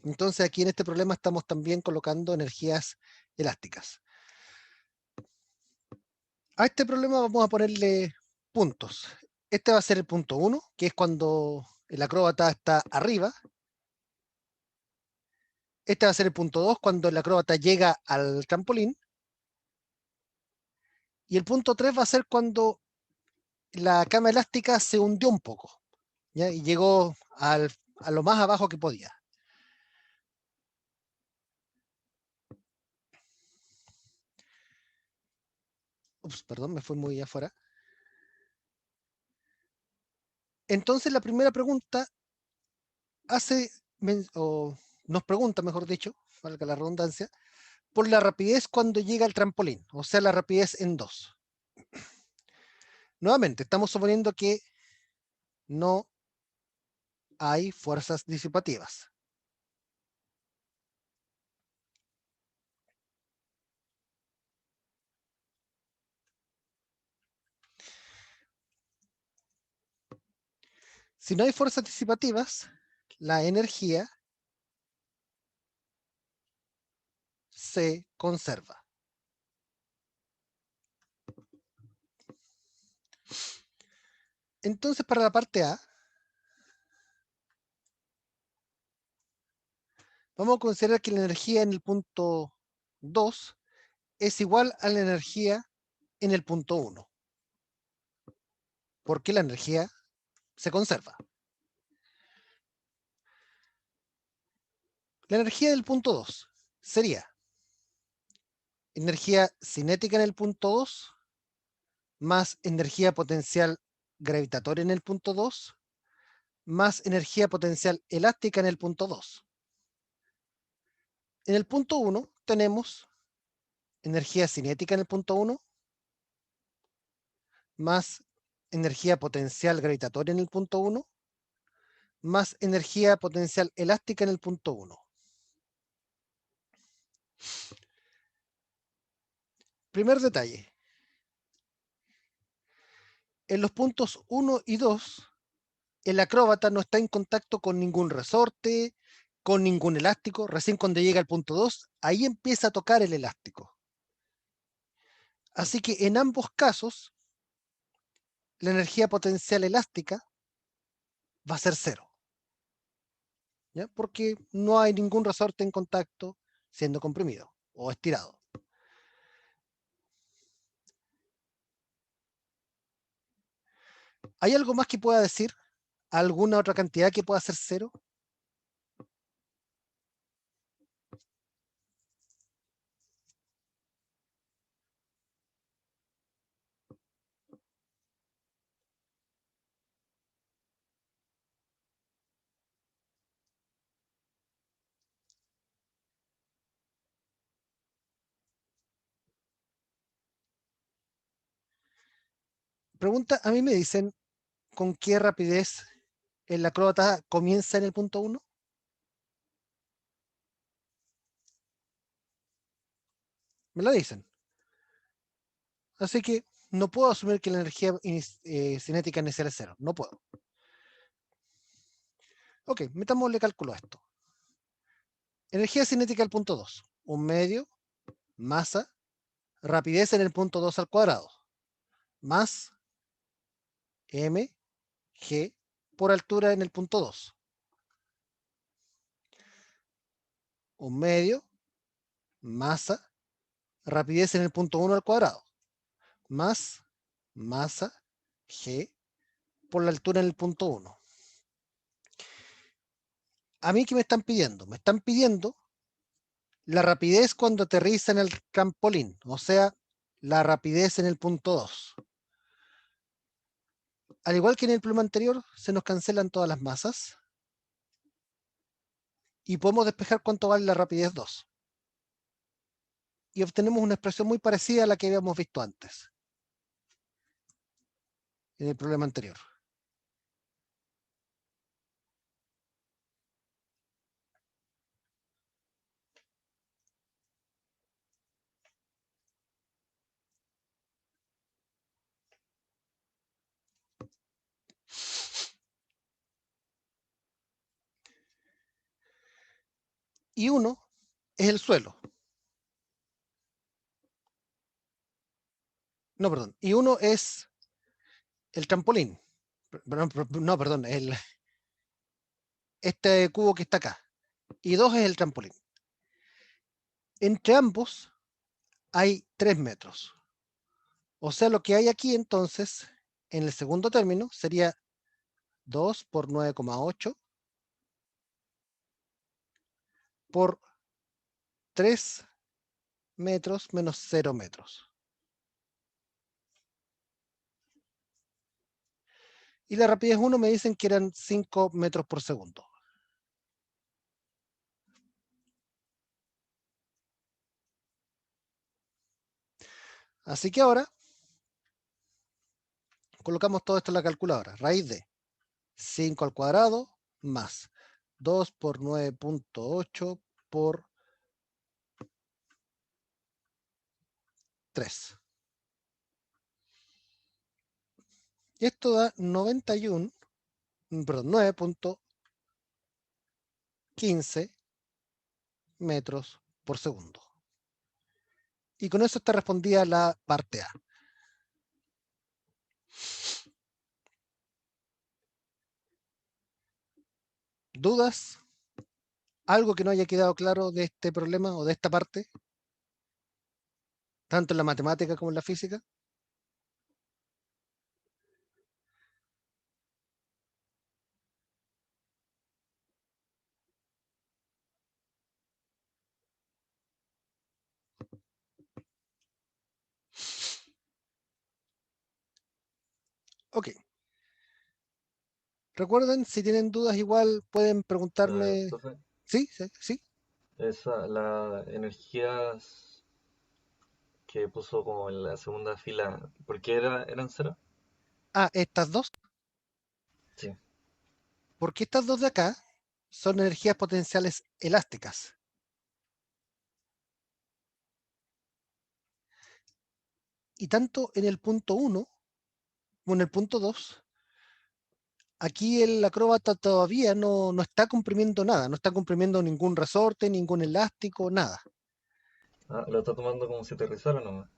Entonces aquí en este problema estamos también colocando energías elásticas. A este problema vamos a ponerle puntos. Este va a ser el punto 1, que es cuando el acróbata está arriba. Este va a ser el punto 2, cuando el acróbata llega al trampolín. Y el punto 3 va a ser cuando la cama elástica se hundió un poco, ¿ya? Y llegó a lo más abajo que podía. Ups, perdón, me fui muy afuera. Entonces la primera pregunta nos pregunta, mejor dicho, valga la redundancia, por la rapidez cuando llega al trampolín, o sea, la rapidez en 2. Nuevamente, estamos suponiendo que no hay fuerzas disipativas. Si no hay fuerzas disipativas, la energía se conserva. Entonces, para la parte A, vamos a considerar que la energía en el punto 2 es igual a la energía en el punto 1, porque la energía se conserva. La energía del punto 2 sería energía cinética en el punto 2 más energía potencial gravitatoria en el punto 2 más energía potencial elástica en el punto 2. En el punto 1 tenemos energía cinética en el punto 1 más energía potencial gravitatoria en el punto 1 más energía potencial elástica en el punto 1. Primer detalle. En los puntos 1 y 2, el acróbata no está en contacto con ningún resorte, con ningún elástico. Recién cuando llega al punto 2, ahí empieza a tocar el elástico. Así que en ambos casos, la energía potencial elástica va a ser 0. ¿Ya? Porque no hay ningún resorte en contacto siendo comprimido o estirado. ¿Hay algo más que pueda decir? ¿Alguna otra cantidad que pueda ser 0? Pregunta, a mí me dicen con qué rapidez el acróbata comienza en el punto 1. Me la dicen. Así que no puedo asumir que la energía cinética inicial es 0. No puedo. Ok, metámosle cálculo a esto. Energía cinética al punto 2. 1/2 masa, rapidez en el punto 2 al cuadrado, más mg por altura en el punto 2. 1/2 masa, rapidez en el punto 1 al cuadrado, más masa g por la altura en el punto 1. ¿A mí qué me están pidiendo? Me están pidiendo la rapidez cuando aterriza en el trampolín, o sea, la rapidez en el punto 2. Al igual que en el problema anterior, se nos cancelan todas las masas y podemos despejar cuánto vale la rapidez 2. Y obtenemos una expresión muy parecida a la que habíamos visto antes, en el problema anterior. Y 1 es el suelo. No, perdón. Y 1 es el trampolín. No, perdón. Este cubo que está acá. Y 2 es el trampolín. Entre ambos hay 3 metros. O sea, lo que hay aquí entonces, en el segundo término, sería 2 por 9,8 por 3 metros menos 0 metros. Y la rapidez 1 me dicen que eran 5 metros por segundo. Así que ahora colocamos todo esto en la calculadora. Raíz de 5 al cuadrado más 2 por 9,8 por 3. Y esto da 9.15 metros por segundo. Y con eso está respondida la parte A. ¿Dudas? ¿Algo que no haya quedado claro de este problema o de esta parte? Tanto en la matemática como en la física. Ok. Recuerden, si tienen dudas igual pueden preguntarme. Profe, ¿Sí? ¿Sí? ¿Sí? la energías que puso como en la segunda fila, ¿por qué eran cero? Ah, estas dos. Sí. Porque estas dos de acá son energías potenciales elásticas. Y tanto en el punto 1 como en el punto 2, aquí el acróbata todavía no está comprimiendo nada, no está comprimiendo ningún resorte, ningún elástico, nada. Ah, lo está tomando como si aterrizara nomás.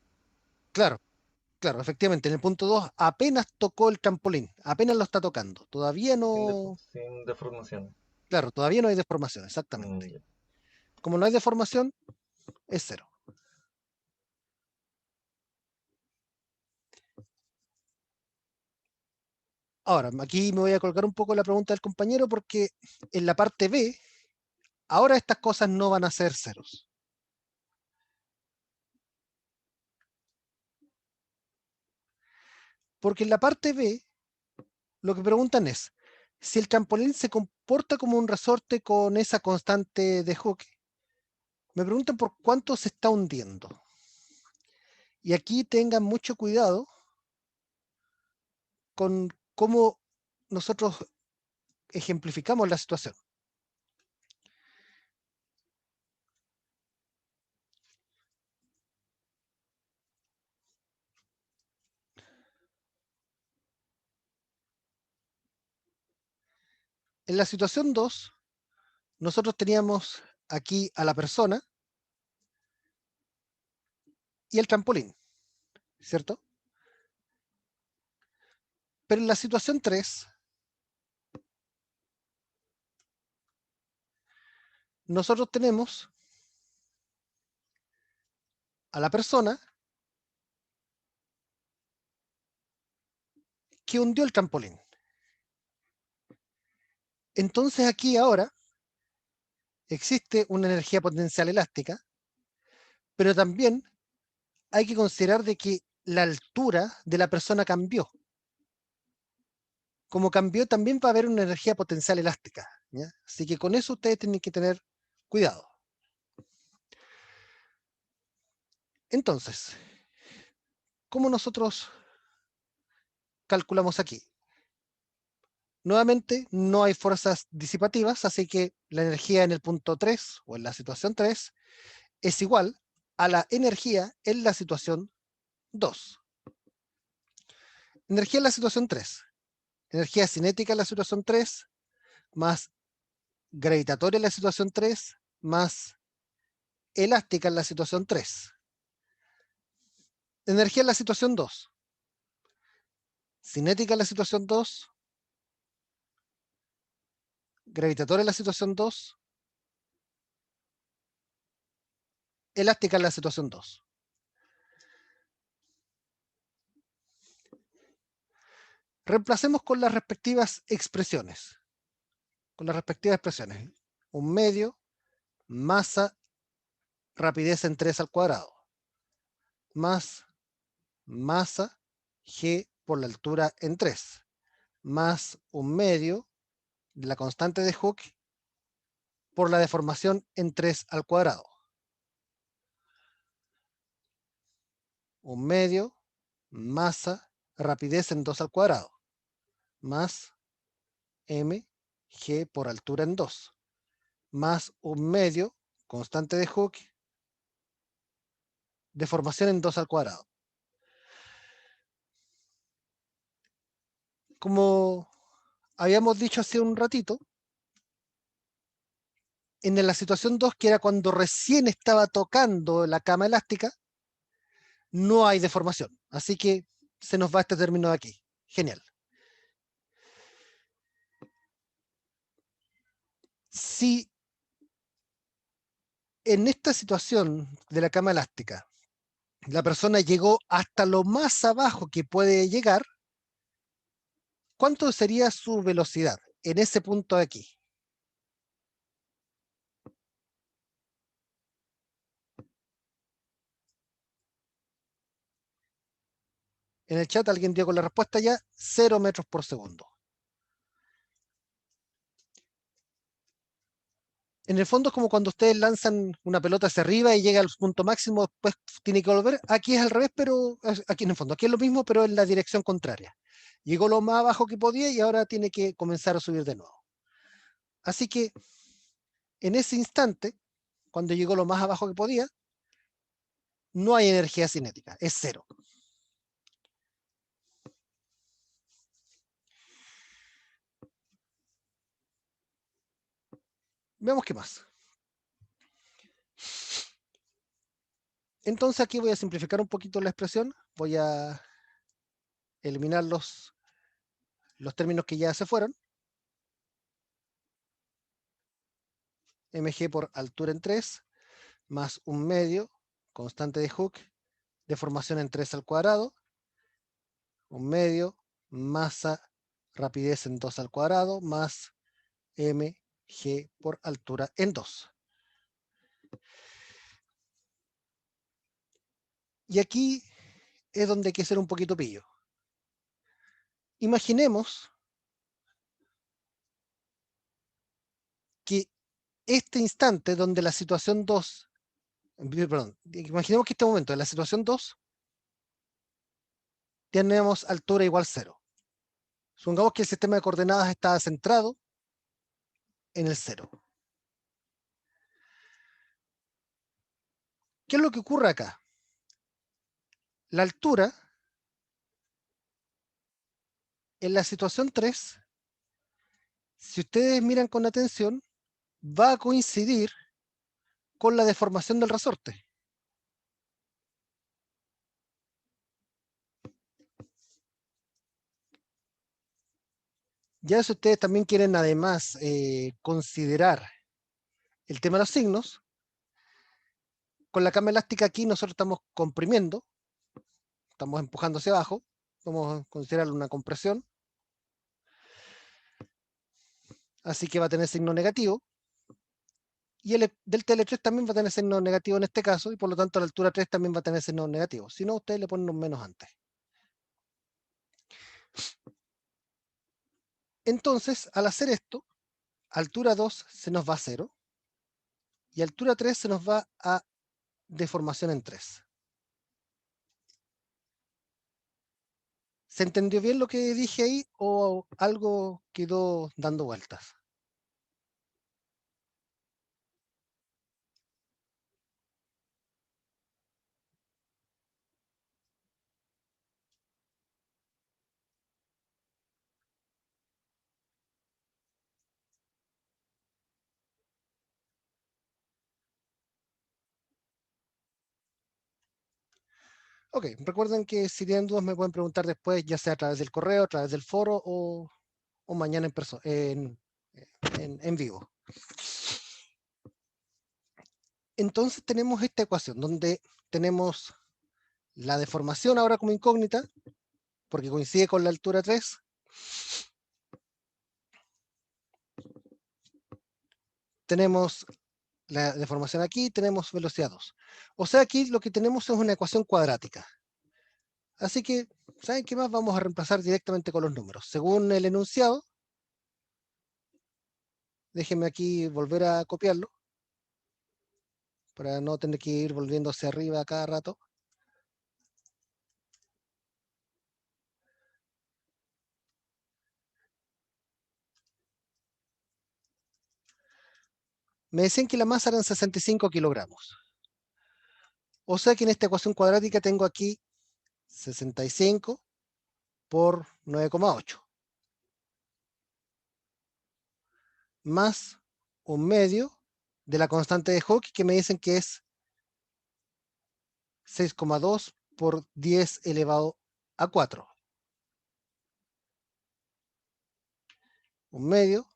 Claro, claro, efectivamente, en el punto 2 apenas tocó el trampolín, apenas lo está tocando. Todavía no, Sin deformación. claro, todavía no hay deformación, Mm, exactamente. ya. Como no hay deformación, es cero. Ahora, aquí me voy a colgar un poco la pregunta del compañero porque en la parte B, ahora estas cosas no van a ser ceros. Porque en la parte B, lo que preguntan es, si el trampolín se comporta como un resorte con esa constante de Hooke, me preguntan por cuánto se está hundiendo. Y aquí tengan mucho cuidado con cómo nosotros ejemplificamos la situación. En la situación 2, nosotros teníamos aquí a la persona y el trampolín, ¿cierto? Pero en la situación 3, nosotros tenemos a la persona que hundió el trampolín. Entonces aquí ahora existe una energía potencial elástica, pero también hay que considerar de que la altura de la persona cambió. Como cambió, también va a haber una energía potencial elástica, ¿ya? Así que con eso ustedes tienen que tener cuidado. Entonces, ¿cómo nosotros calculamos aquí? Nuevamente, no hay fuerzas disipativas, así que la energía en el punto 3 o en la situación 3 es igual a la energía en la situación 2. Energía en la situación 3. Energía cinética en la situación 3 más gravitatoria en la situación 3 más elástica en la situación 3. Energía en la situación 2. Cinética en la situación 2. Gravitatoria en la situación 2. Elástica en la situación 2. Reemplacemos con las respectivas expresiones. Un medio, masa, rapidez en 3 al cuadrado. Más masa, g por la altura en 3. Más un medio, la constante de Hooke, por la deformación en 3 al cuadrado. Un medio, masa, rapidez en 2 al cuadrado. Más m, g por altura en 2. Más un medio, constante de Hooke, deformación en 2 al cuadrado. Como habíamos dicho hace un ratito, en la situación 2, que era cuando recién estaba tocando la cama elástica, no hay deformación. Así que se nos va este término de aquí. Genial. Si en esta situación de la cama elástica la persona llegó hasta lo más abajo que puede llegar, ¿cuánto sería su velocidad en ese punto de aquí? En el chat alguien dio con la respuesta ya, 0 metros por segundo. En el fondo es como cuando ustedes lanzan una pelota hacia arriba y llega al punto máximo, después tiene que volver. Aquí es al revés, pero aquí en el fondo, aquí es lo mismo, pero en la dirección contraria. Llegó lo más abajo que podía y ahora tiene que comenzar a subir de nuevo. Así que en ese instante, cuando llegó lo más abajo que podía, no hay energía cinética, es 0. Veamos qué más. Entonces aquí voy a simplificar un poquito la expresión. Voy a eliminar los términos que ya se fueron. mg por altura en 3, más un medio, constante de Hooke, deformación en 3 al cuadrado, un medio, masa, rapidez en 2 al cuadrado, más mg por altura en 2. Y aquí es donde hay que ser un poquito pillo. Imaginemos que este instante donde la situación 2, perdón, imaginemos que este momento en la situación 2 tenemos altura igual 0. Supongamos que el sistema de coordenadas está centrado en el 0. ¿Qué es lo que ocurre acá? La altura en la situación 3, si ustedes miran con atención, va a coincidir con la deformación del resorte. Ya si ustedes también quieren además considerar el tema de los signos, con la cama elástica aquí nosotros estamos comprimiendo, estamos empujando hacia abajo, vamos a considerarlo una compresión, así que va a tener signo negativo, y el delta L3 también va a tener signo negativo en este caso, y por lo tanto la altura 3 también va a tener signo negativo, si no ustedes le ponen un menos antes. Entonces, al hacer esto, altura 2 se nos va a 0, y altura 3 se nos va a deformación en 3. ¿Se entendió bien lo que dije ahí o algo quedó dando vueltas? Ok, recuerden que si tienen dudas me pueden preguntar después, ya sea a través del correo, a través del foro o mañana en vivo. Entonces tenemos esta ecuación donde tenemos la deformación ahora como incógnita, porque coincide con la altura 3. Tenemos la deformación aquí, tenemos velocidad 2. O sea, aquí lo que tenemos es una ecuación cuadrática. Así que, ¿saben qué más? Vamos a reemplazar directamente con los números. Según el enunciado, déjenme aquí volver a copiarlo, para no tener que ir volviendo hacia arriba cada rato. Me decían que la masa eran 65 kilogramos. O sea que en esta ecuación cuadrática tengo aquí 65 por 9,8. Más un medio de la constante de Hooke, que me dicen que es 6,2 por 10 elevado a 4. Un medio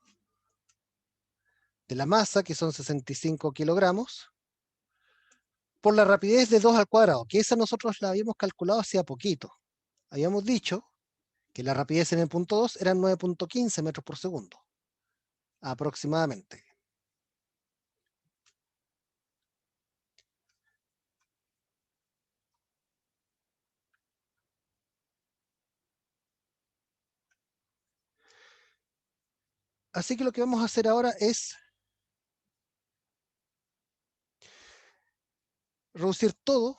de la masa, que son 65 kilogramos, por la rapidez de 2 al cuadrado, que esa nosotros la habíamos calculado hacía poquito. Habíamos dicho que la rapidez en el punto 2 eran 9.15 metros por segundo, aproximadamente. Así que lo que vamos a hacer ahora es reducir todo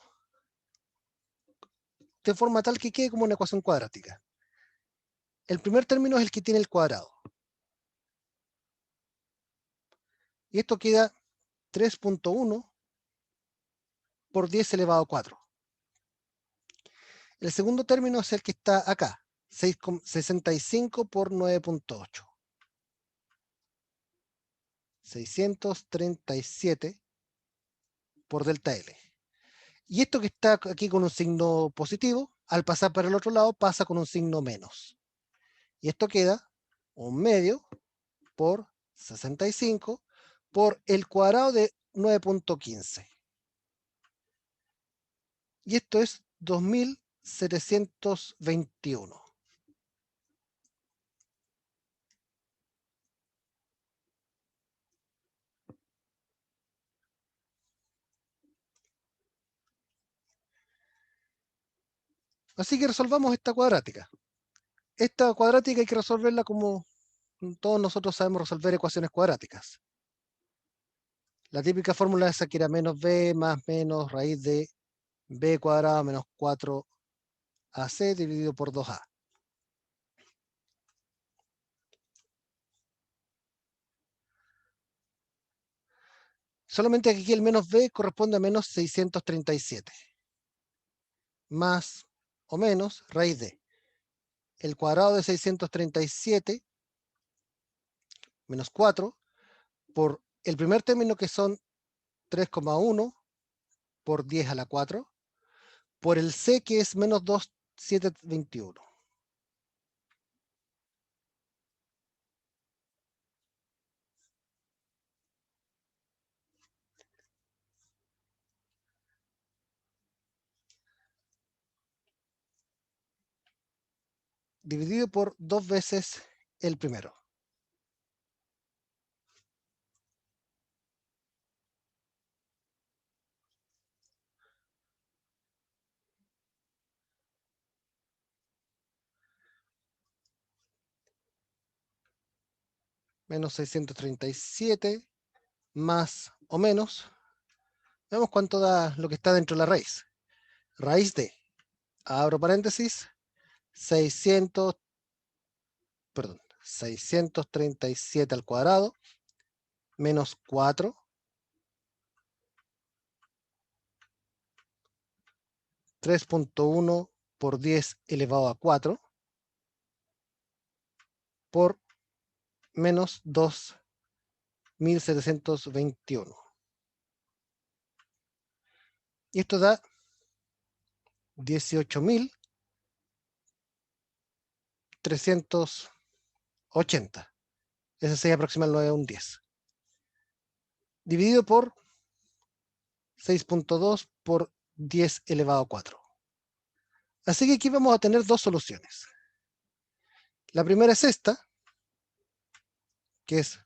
de forma tal que quede como una ecuación cuadrática. El primer término es el que tiene el cuadrado. Y esto queda 3.1 por 10 elevado a 4. El segundo término es el que está acá, 65 por 9.8. 637 por delta L. Y esto que está aquí con un signo positivo, al pasar para el otro lado, pasa con un signo menos. Y esto queda un medio por 65 por el cuadrado de 9.15. Y esto es 2721. Así que resolvamos esta cuadrática. Esta cuadrática hay que resolverla como todos nosotros sabemos resolver ecuaciones cuadráticas. La típica fórmula esa que era menos b más menos raíz de b cuadrado menos 4ac dividido por 2a. Solamente que aquí el menos b corresponde a menos 637. Más o menos raíz de el cuadrado de 637 menos 4 por el primer término, que son 3,1 por 10 a la 4, por el c, que es menos 2,721. Dividido por 2 veces el primero. Menos 637 más o menos. Veamos cuánto da lo que está dentro de la raíz. Raíz de, abro paréntesis, 637 al cuadrado menos 4 3.1 por 10 elevado a 4 por menos 2.721. Y esto da 18.380. Ese sería aproximadamente un 10. Dividido por 6.2 por 10 elevado a 4. Así que aquí vamos a tener dos soluciones. La primera es esta, que es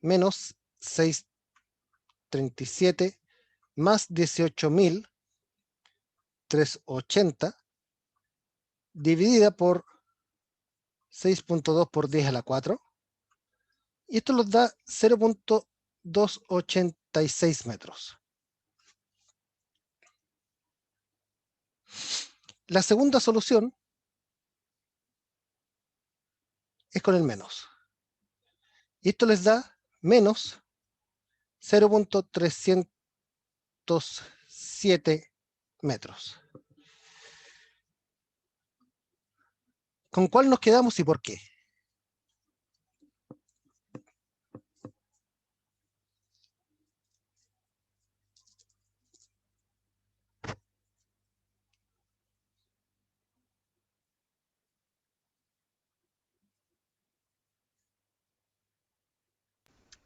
menos 637 más 18.380 dividida por 6.2 por 10 a la 4. Y esto nos da 0.286 metros. La segunda solución es con el menos. Y esto les da menos 0.307 metros. ¿Con cuál nos quedamos y por qué?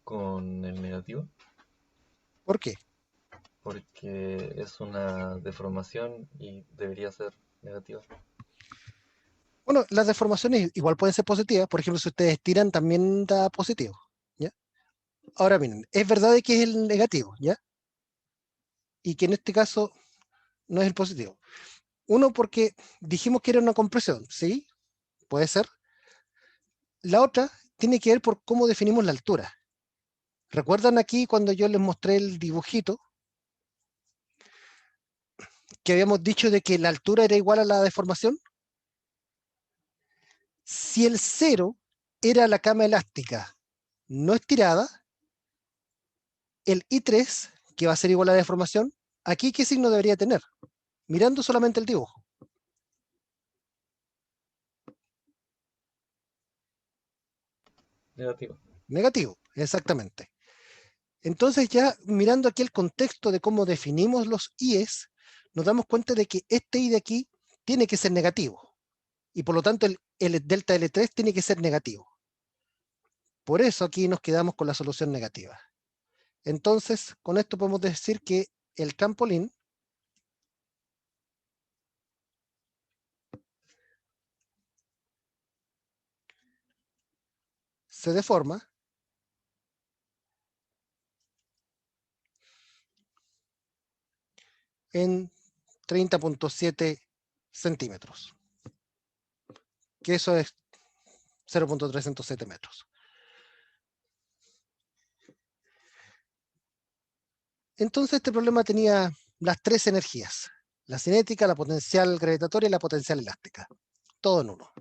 con el negativo, ¿Por qué? porque es una deformación y debería ser negativa. Bueno, las deformaciones igual pueden ser positivas. Por ejemplo, si ustedes estiran, también da positivo, ¿ya? Ahora miren, es verdad de que es el negativo, ¿ya? Y que en este caso no es el positivo. Uno, porque dijimos que era una compresión, ¿sí? Puede ser. La otra tiene que ver por cómo definimos la altura. ¿Recuerdan aquí cuando yo les mostré el dibujito que habíamos dicho de que la altura era igual a la deformación? Si el cero era la cama elástica no estirada, el I3, que va a ser igual a la deformación, aquí ¿qué signo debería tener? Mirando solamente el dibujo. Negativo. Negativo, exactamente. Entonces ya mirando aquí el contexto de cómo definimos los IES, nos damos cuenta de que este I de aquí tiene que ser negativo. Y por lo tanto el delta L3 tiene que ser negativo. Por eso aquí nos quedamos con la solución negativa. Entonces, con esto podemos decir que el trampolín se deforma en 30.7 centímetros, que eso es 0.307 metros. Entonces este problema tenía las tres energías: la cinética, la potencial gravitatoria y la potencial elástica, todo en uno.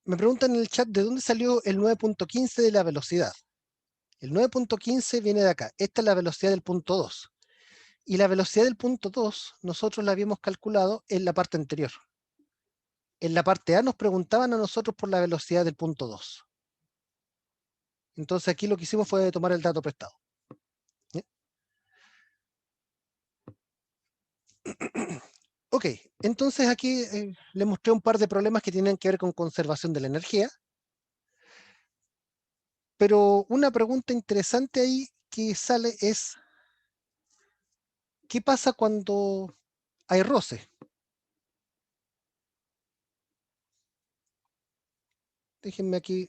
Me preguntan en el chat de dónde salió el 9.15 de la velocidad. El 9.15 viene de acá. Esta es la velocidad del punto 2. Y la velocidad del punto 2 nosotros la habíamos calculado en la parte anterior. En la parte A nos preguntaban a nosotros por la velocidad del punto 2. Entonces aquí lo que hicimos fue tomar el dato prestado. ¿Sí? Ok, entonces aquí les mostré un par de problemas que tienen que ver con conservación de la energía. Pero una pregunta interesante ahí que sale es, ¿qué pasa cuando hay roce? Déjenme aquí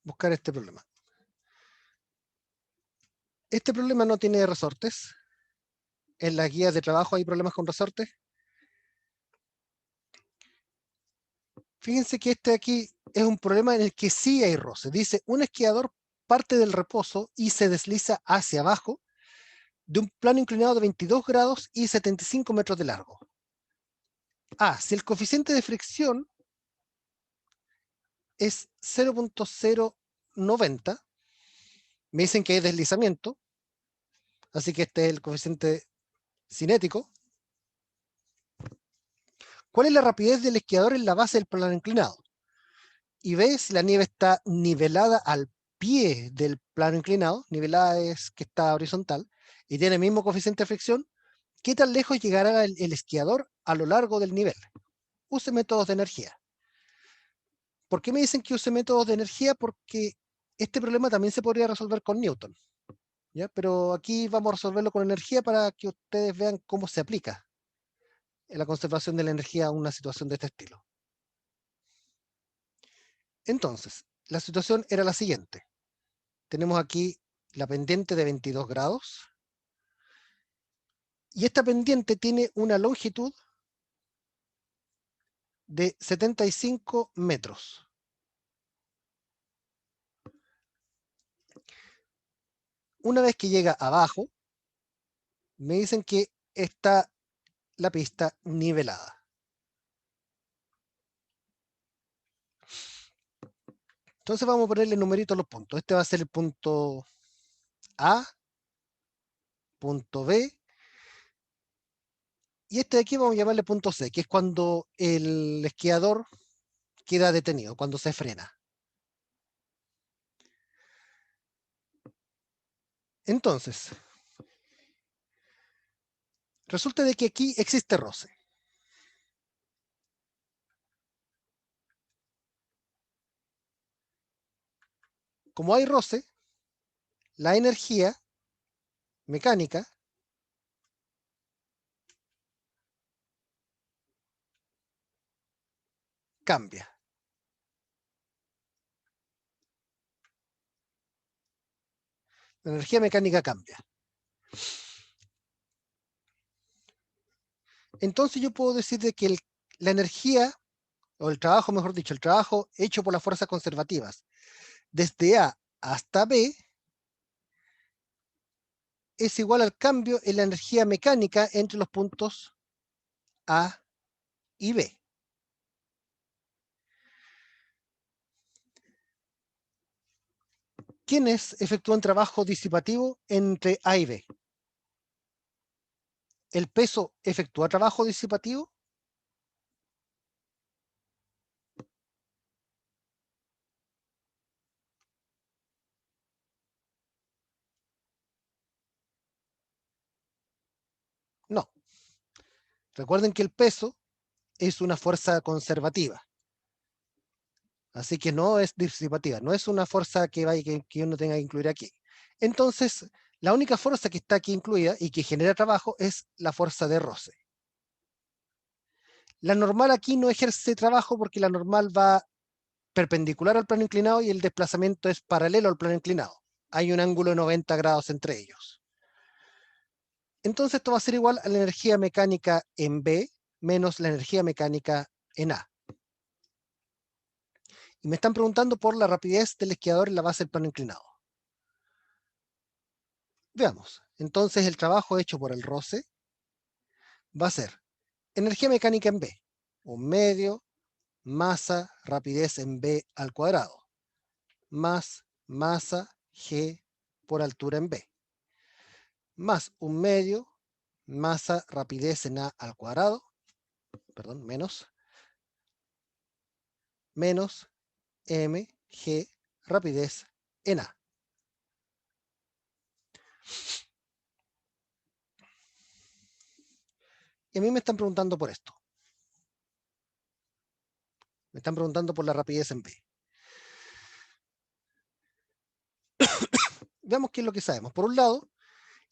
buscar este problema. Este problema no tiene resortes. En las guías de trabajo hay problemas con resortes. Fíjense que este aquí es un problema en el que sí hay roce. Dice, un esquiador parte del reposo y se desliza hacia abajo de un plano inclinado de 22 grados y 75 metros de largo. Si el coeficiente de fricción es 0.090, me dicen que hay deslizamiento, así que este es el coeficiente cinético. ¿Cuál es la rapidez del esquiador en la base del plano inclinado? Y ves si la nieve está nivelada al pie del plano inclinado, nivelada es que está horizontal, y tiene el mismo coeficiente de fricción. ¿Qué tan lejos llegará el esquiador a lo largo del nivel? Use métodos de energía. ¿Por qué me dicen que use métodos de energía? Porque este problema también se podría resolver con Newton, ¿ya? Pero aquí vamos a resolverlo con energía para que ustedes vean cómo se aplica en la conservación de la energía a una situación de este estilo. Entonces, la situación era la siguiente. Tenemos aquí la pendiente de 22 grados y esta pendiente tiene una longitud de 75 metros. Una vez que llega abajo, me dicen que está la pista nivelada. Entonces vamos a ponerle numerito a los puntos. Este va a ser el punto A, punto B, y este de aquí vamos a llamarle punto C, que es cuando el esquiador queda detenido, cuando se frena. Entonces, resulta de que aquí existe roce. Como hay roce, la energía mecánica cambia. La energía mecánica cambia. Entonces yo puedo decir de que la energía, o el trabajo, mejor dicho, el trabajo hecho por las fuerzas conservativas, desde A hasta B, es igual al cambio en la energía mecánica entre los puntos A y B. ¿Quiénes efectúan trabajo disipativo entre A y B? ¿El peso efectúa trabajo disipativo? No. Recuerden que el peso es una fuerza conservativa. Así que no es disipativa, no es una fuerza que uno tenga que incluir aquí. Entonces, la única fuerza que está aquí incluida y que genera trabajo es la fuerza de roce. La normal aquí no ejerce trabajo porque la normal va perpendicular al plano inclinado y el desplazamiento es paralelo al plano inclinado. Hay un ángulo de 90 grados entre ellos. Entonces esto va a ser igual a la energía mecánica en B menos la energía mecánica en A. Y me están preguntando por la rapidez del esquiador en la base del plano inclinado. Veamos. Entonces el trabajo hecho por el roce va a ser energía mecánica en B, 1/2 masa rapidez en B al cuadrado, más masa G por altura en B, más 1/2 masa rapidez en A al cuadrado, perdón, menos mg rapidez en A. Y a mí me están preguntando por esto. Me están preguntando por la rapidez en B. Veamos qué es lo que sabemos. Por un lado,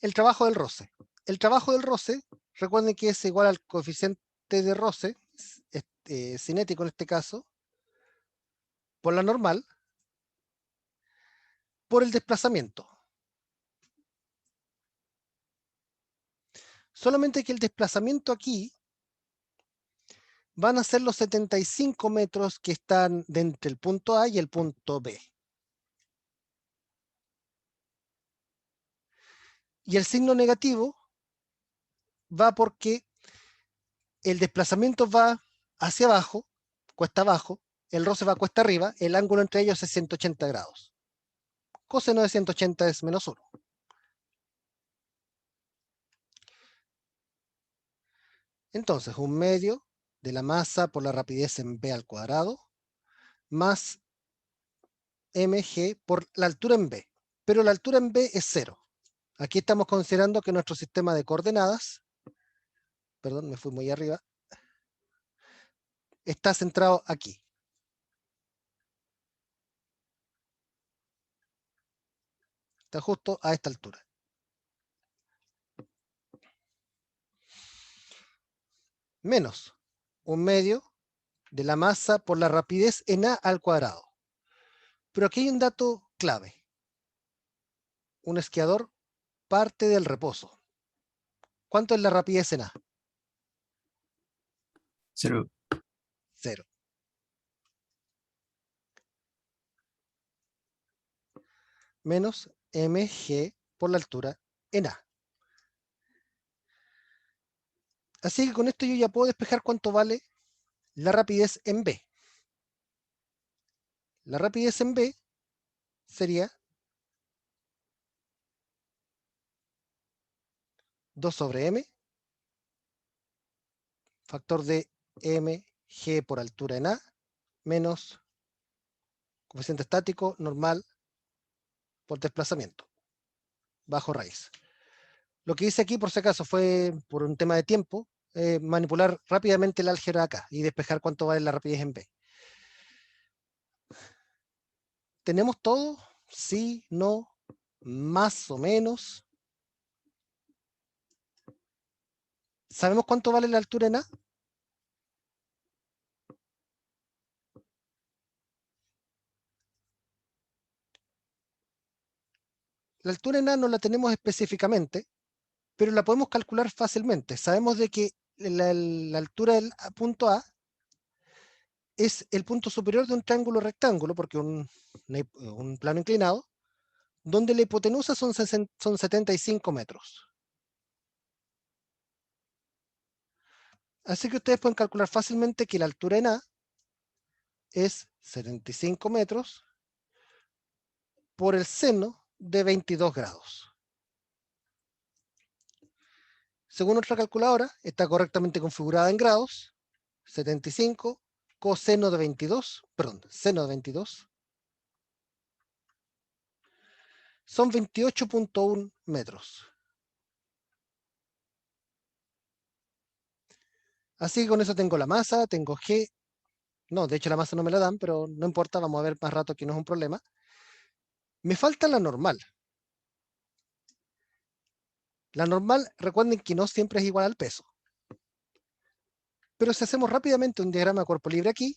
el trabajo del roce. El trabajo del roce, recuerden que es igual al coeficiente de roce, cinético en este caso, por la normal, por el desplazamiento. Solamente que el desplazamiento aquí van a ser los 75 metros que están de entre el punto A y el punto B. Y el signo negativo va porque el desplazamiento va hacia abajo, cuesta abajo, el roce va cuesta arriba, el ángulo entre ellos es 180 grados. Coseno de 180 es menos 1. Entonces, 1/2 de la masa por la rapidez en B al cuadrado, más mg por la altura en B. Pero la altura en B es 0. Aquí estamos considerando que nuestro sistema de coordenadas, perdón, me fui muy arriba, está centrado aquí. Está justo a esta altura. Menos 1/2 de la masa por la rapidez en A al cuadrado. Pero aquí hay un dato clave. Un esquiador parte del reposo. ¿Cuánto es la rapidez en A? 0. 0. Menos mg por la altura en A. Así que con esto yo ya puedo despejar cuánto vale la rapidez en B. La rapidez en B sería 2 sobre m, factor de mg por altura en A, menos coeficiente estático normal por desplazamiento. bajo raíz. Lo que hice aquí, por si acaso, fue por un tema de tiempo, manipular rápidamente el álgebra acá y despejar cuánto vale la rapidez en B. ¿Tenemos todo? Sí, no, más o menos. ¿Sabemos cuánto vale la altura en A? La altura en A no la tenemos específicamente, pero la podemos calcular fácilmente. Sabemos de que la altura del punto A es el punto superior de un triángulo rectángulo, porque un plano inclinado, donde la hipotenusa son 75 metros. Así que ustedes pueden calcular fácilmente que la altura en A es 75 metros por el seno de 22 grados. Según nuestra calculadora, está correctamente configurada en grados. 75 coseno de 22, perdón, seno de 22, son 28.1 metros. Así que con eso tengo la masa, tengo G. No, de hecho la masa no me la dan, pero no importa, vamos a ver más rato que no es un problema. Me falta la normal. La normal, recuerden que no siempre es igual al peso. Pero si hacemos rápidamente un diagrama de cuerpo libre aquí,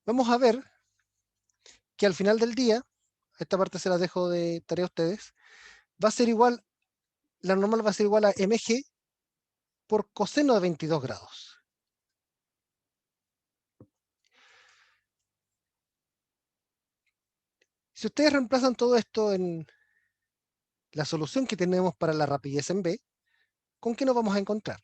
vamos a ver que al final del día, esta parte se la dejo de tarea a ustedes, va a ser igual, la normal va a ser igual a mg por coseno de 22 grados. Si ustedes reemplazan todo esto en la solución que tenemos para la rapidez en B, ¿con qué nos vamos a encontrar?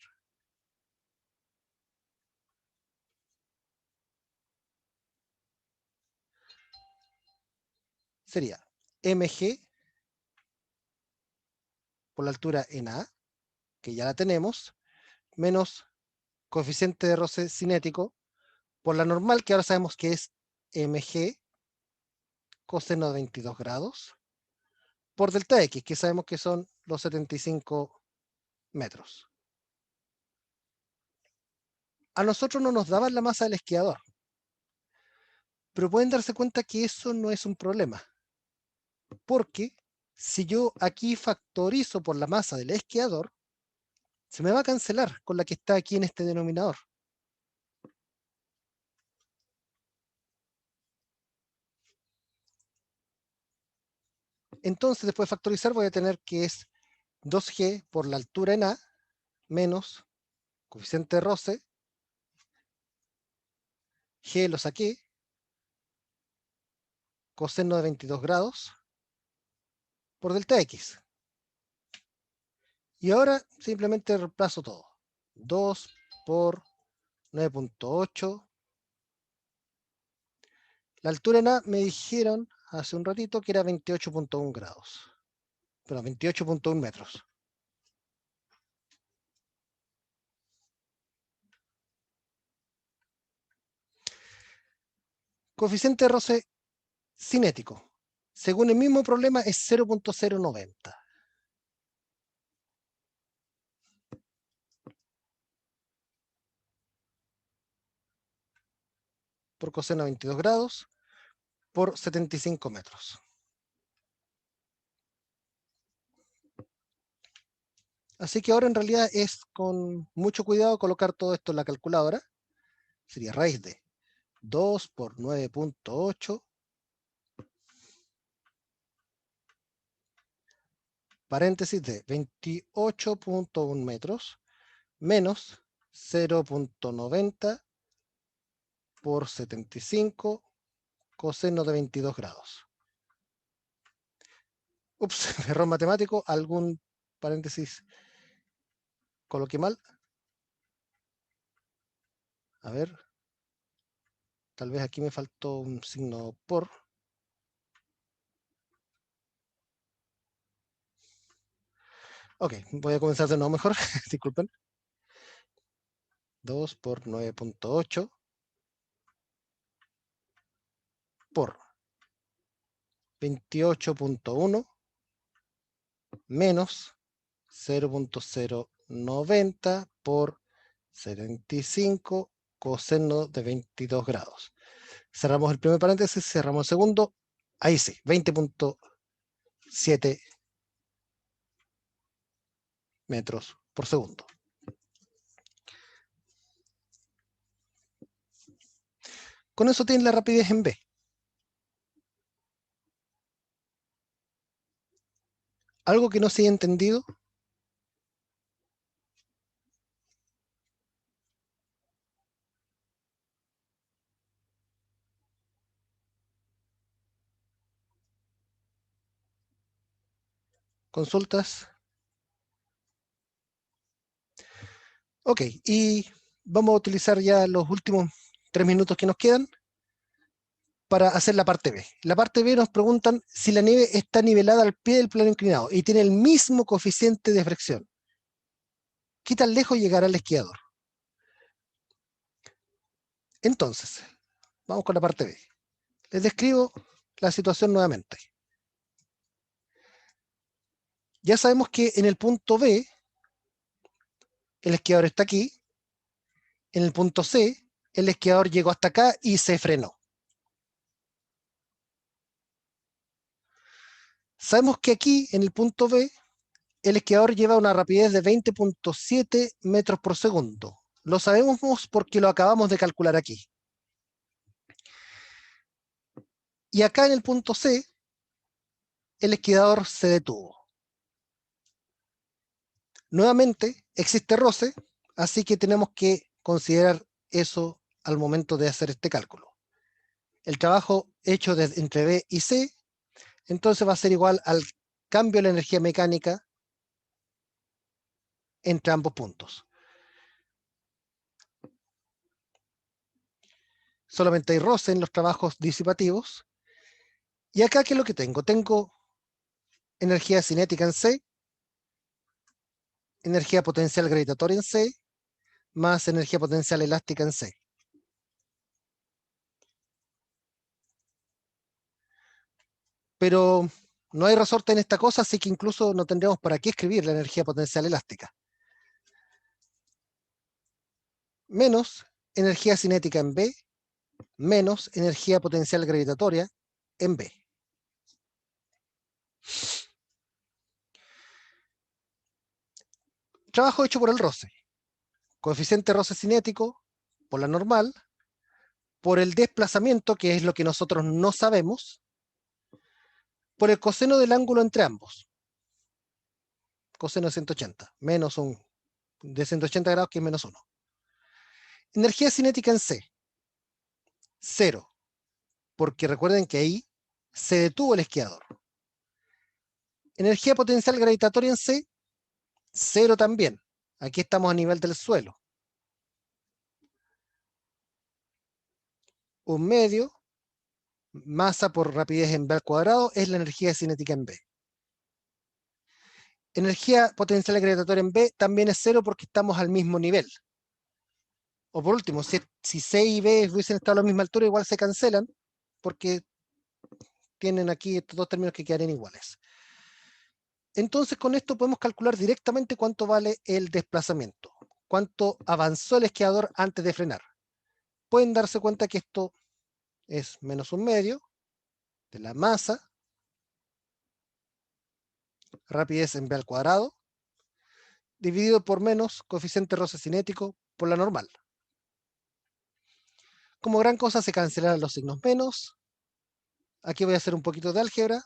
Sería mg por la altura en A, que ya la tenemos, menos coeficiente de roce cinético por la normal, que ahora sabemos que es mg coseno de 22 grados, por delta x, que sabemos que son los 75 metros. A nosotros no nos daban la masa del esquiador, pero pueden darse cuenta que eso no es un problema, porque si yo aquí factorizo por la masa del esquiador, se me va a cancelar con la que está aquí en este denominador. Entonces, después de factorizar, voy a tener que es 2g por la altura en A menos coeficiente de roce, g lo saqué, coseno de 22 grados, por delta x. Y ahora simplemente reemplazo todo. 2 por 9.8. La altura en A me dijeron hace un ratito que era 28.1 grados. Perdón, 28.1 metros. Coeficiente de roce cinético. Según el mismo problema es 0.090. Por coseno de 22 grados por 75 metros. Así que ahora en realidad es con mucho cuidado colocar todo esto en la calculadora. Sería raíz de 2 por 9.8 paréntesis de 28.1 metros menos 0.90 por 75 coseno de 22 grados. Ups, error matemático, algún paréntesis coloqué mal. A ver, tal vez aquí me faltó un signo por. Ok, voy a comenzar de nuevo mejor. Disculpen. 2 por 9.8 por 28.1 menos 0.090 por 75 coseno de 22 grados. Cerramos el primer paréntesis, cerramos el segundo. Ahí sí, 20.7 metros por segundo. Con eso tienen la rapidez en B. ¿Algo que no se haya entendido? ¿Consultas? Ok, y vamos a utilizar ya los últimos 3 minutos que nos quedan para hacer la parte B. La parte B nos preguntan si la nieve está nivelada al pie del plano inclinado y tiene el mismo coeficiente de fricción. ¿Qué tan lejos llegará el esquiador? Entonces, vamos con la parte B. Les describo la situación nuevamente. Ya sabemos que en el punto B, el esquiador está aquí. En el punto C, el esquiador llegó hasta acá y se frenó. Sabemos que aquí, en el punto B, el esquiador lleva una rapidez de 20.7 metros por segundo. Lo sabemos porque lo acabamos de calcular aquí. Y acá en el punto C, el esquiador se detuvo. Nuevamente, existe roce, así que tenemos que considerar eso al momento de hacer este cálculo. El trabajo hecho entre B y C, entonces va a ser igual al cambio de la energía mecánica entre ambos puntos. Solamente hay roce en los trabajos disipativos. Y acá, ¿qué es lo que tengo? Tengo energía cinética en C, energía potencial gravitatoria en C, más energía potencial elástica en C. Pero no hay resorte en esta cosa, así que incluso no tendríamos para qué escribir la energía potencial elástica. Menos energía cinética en B, menos energía potencial gravitatoria en B. Trabajo hecho por el roce. Coeficiente roce cinético por la normal, por el desplazamiento, que es lo que nosotros no sabemos, por el coseno del ángulo entre ambos. Coseno de 180, menos un de 180 grados, que es menos 1. Energía cinética en C, 0, porque recuerden que ahí se detuvo el esquiador. Energía potencial gravitatoria en C, 0 también. Aquí estamos a nivel del suelo. Un medio, masa por rapidez en B al cuadrado, es la energía cinética en B. Energía potencial gravitatoria en B también es 0 porque estamos al mismo nivel. O por último, si C y B hubiesen estado a la misma altura, igual se cancelan, porque tienen aquí estos dos términos que quedarían iguales. Entonces, con esto podemos calcular directamente cuánto vale el desplazamiento, cuánto avanzó el esquiador antes de frenar. Pueden darse cuenta que esto es menos un medio de la masa, rapidez en B al cuadrado, dividido por menos coeficiente roce cinético por la normal. Como gran cosa se cancelarán los signos menos. Aquí voy a hacer un poquito de álgebra.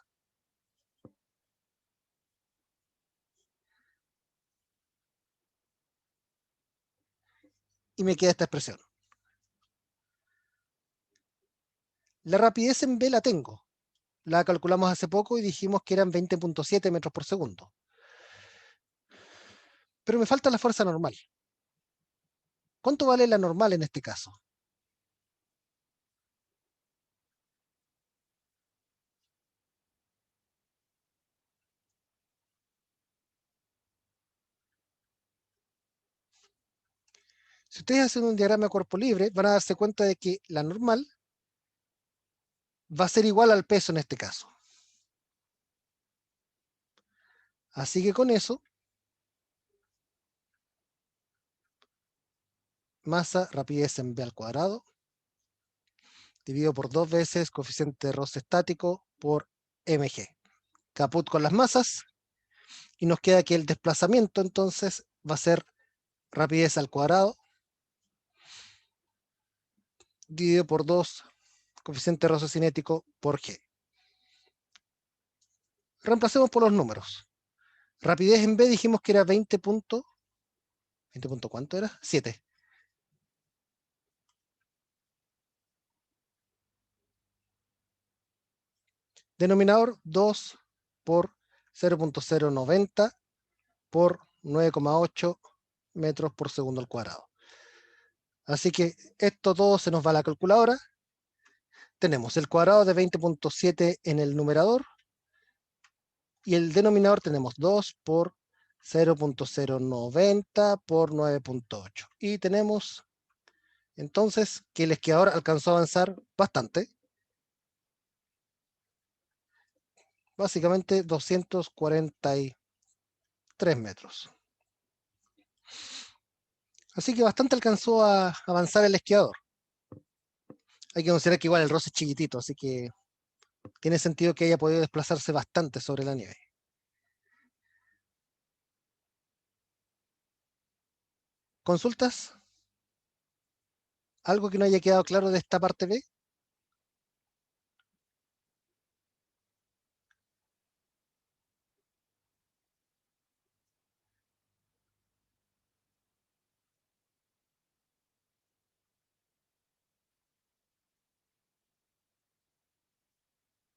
Y me queda esta expresión. La rapidez en B la tengo. La calculamos hace poco y dijimos que eran 20.7 metros por segundo. Pero me falta la fuerza normal. ¿Cuánto vale la normal en este caso? Si ustedes hacen un diagrama de cuerpo libre, van a darse cuenta de que la normal va a ser igual al peso en este caso. Así que con eso, masa, rapidez en v al cuadrado, dividido por 2 veces coeficiente de roce estático por mg. Caput con las masas, y nos queda que el desplazamiento entonces va a ser rapidez al cuadrado, dividido por 2 coeficiente de roce cinético por g. Reemplacemos por los números. Rapidez en v dijimos que era 20 punto, ¿cuánto era? 7. Denominador 2 por 0.090 por 9,8 metros por segundo al cuadrado. Así que esto todo se nos va a la calculadora. Tenemos el cuadrado de 20.7 en el numerador y el denominador tenemos 2 por 0.090 por 9.8. Y tenemos entonces que el esquiador alcanzó a avanzar bastante. Básicamente 243 metros. Así que bastante alcanzó a avanzar el esquiador. Hay que considerar que igual el roce es chiquitito, así que tiene sentido que haya podido desplazarse bastante sobre la nieve. ¿Consultas? ¿Algo que no haya quedado claro de esta parte B?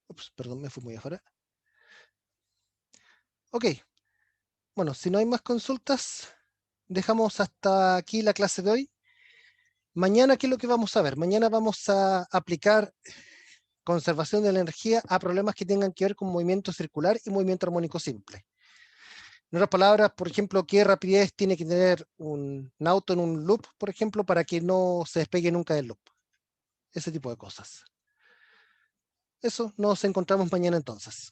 Ups, perdón, me fui muy afuera. Ok. Bueno, si no hay más consultas, dejamos hasta aquí la clase de hoy. Mañana, ¿qué es lo que vamos a ver? Mañana vamos a aplicar conservación de la energía a problemas que tengan que ver con movimiento circular y movimiento armónico simple. En otras palabras, por ejemplo, ¿qué rapidez tiene que tener un auto en un loop, por ejemplo, para que no se despegue nunca del loop? Ese tipo de cosas. Eso, nos encontramos mañana entonces.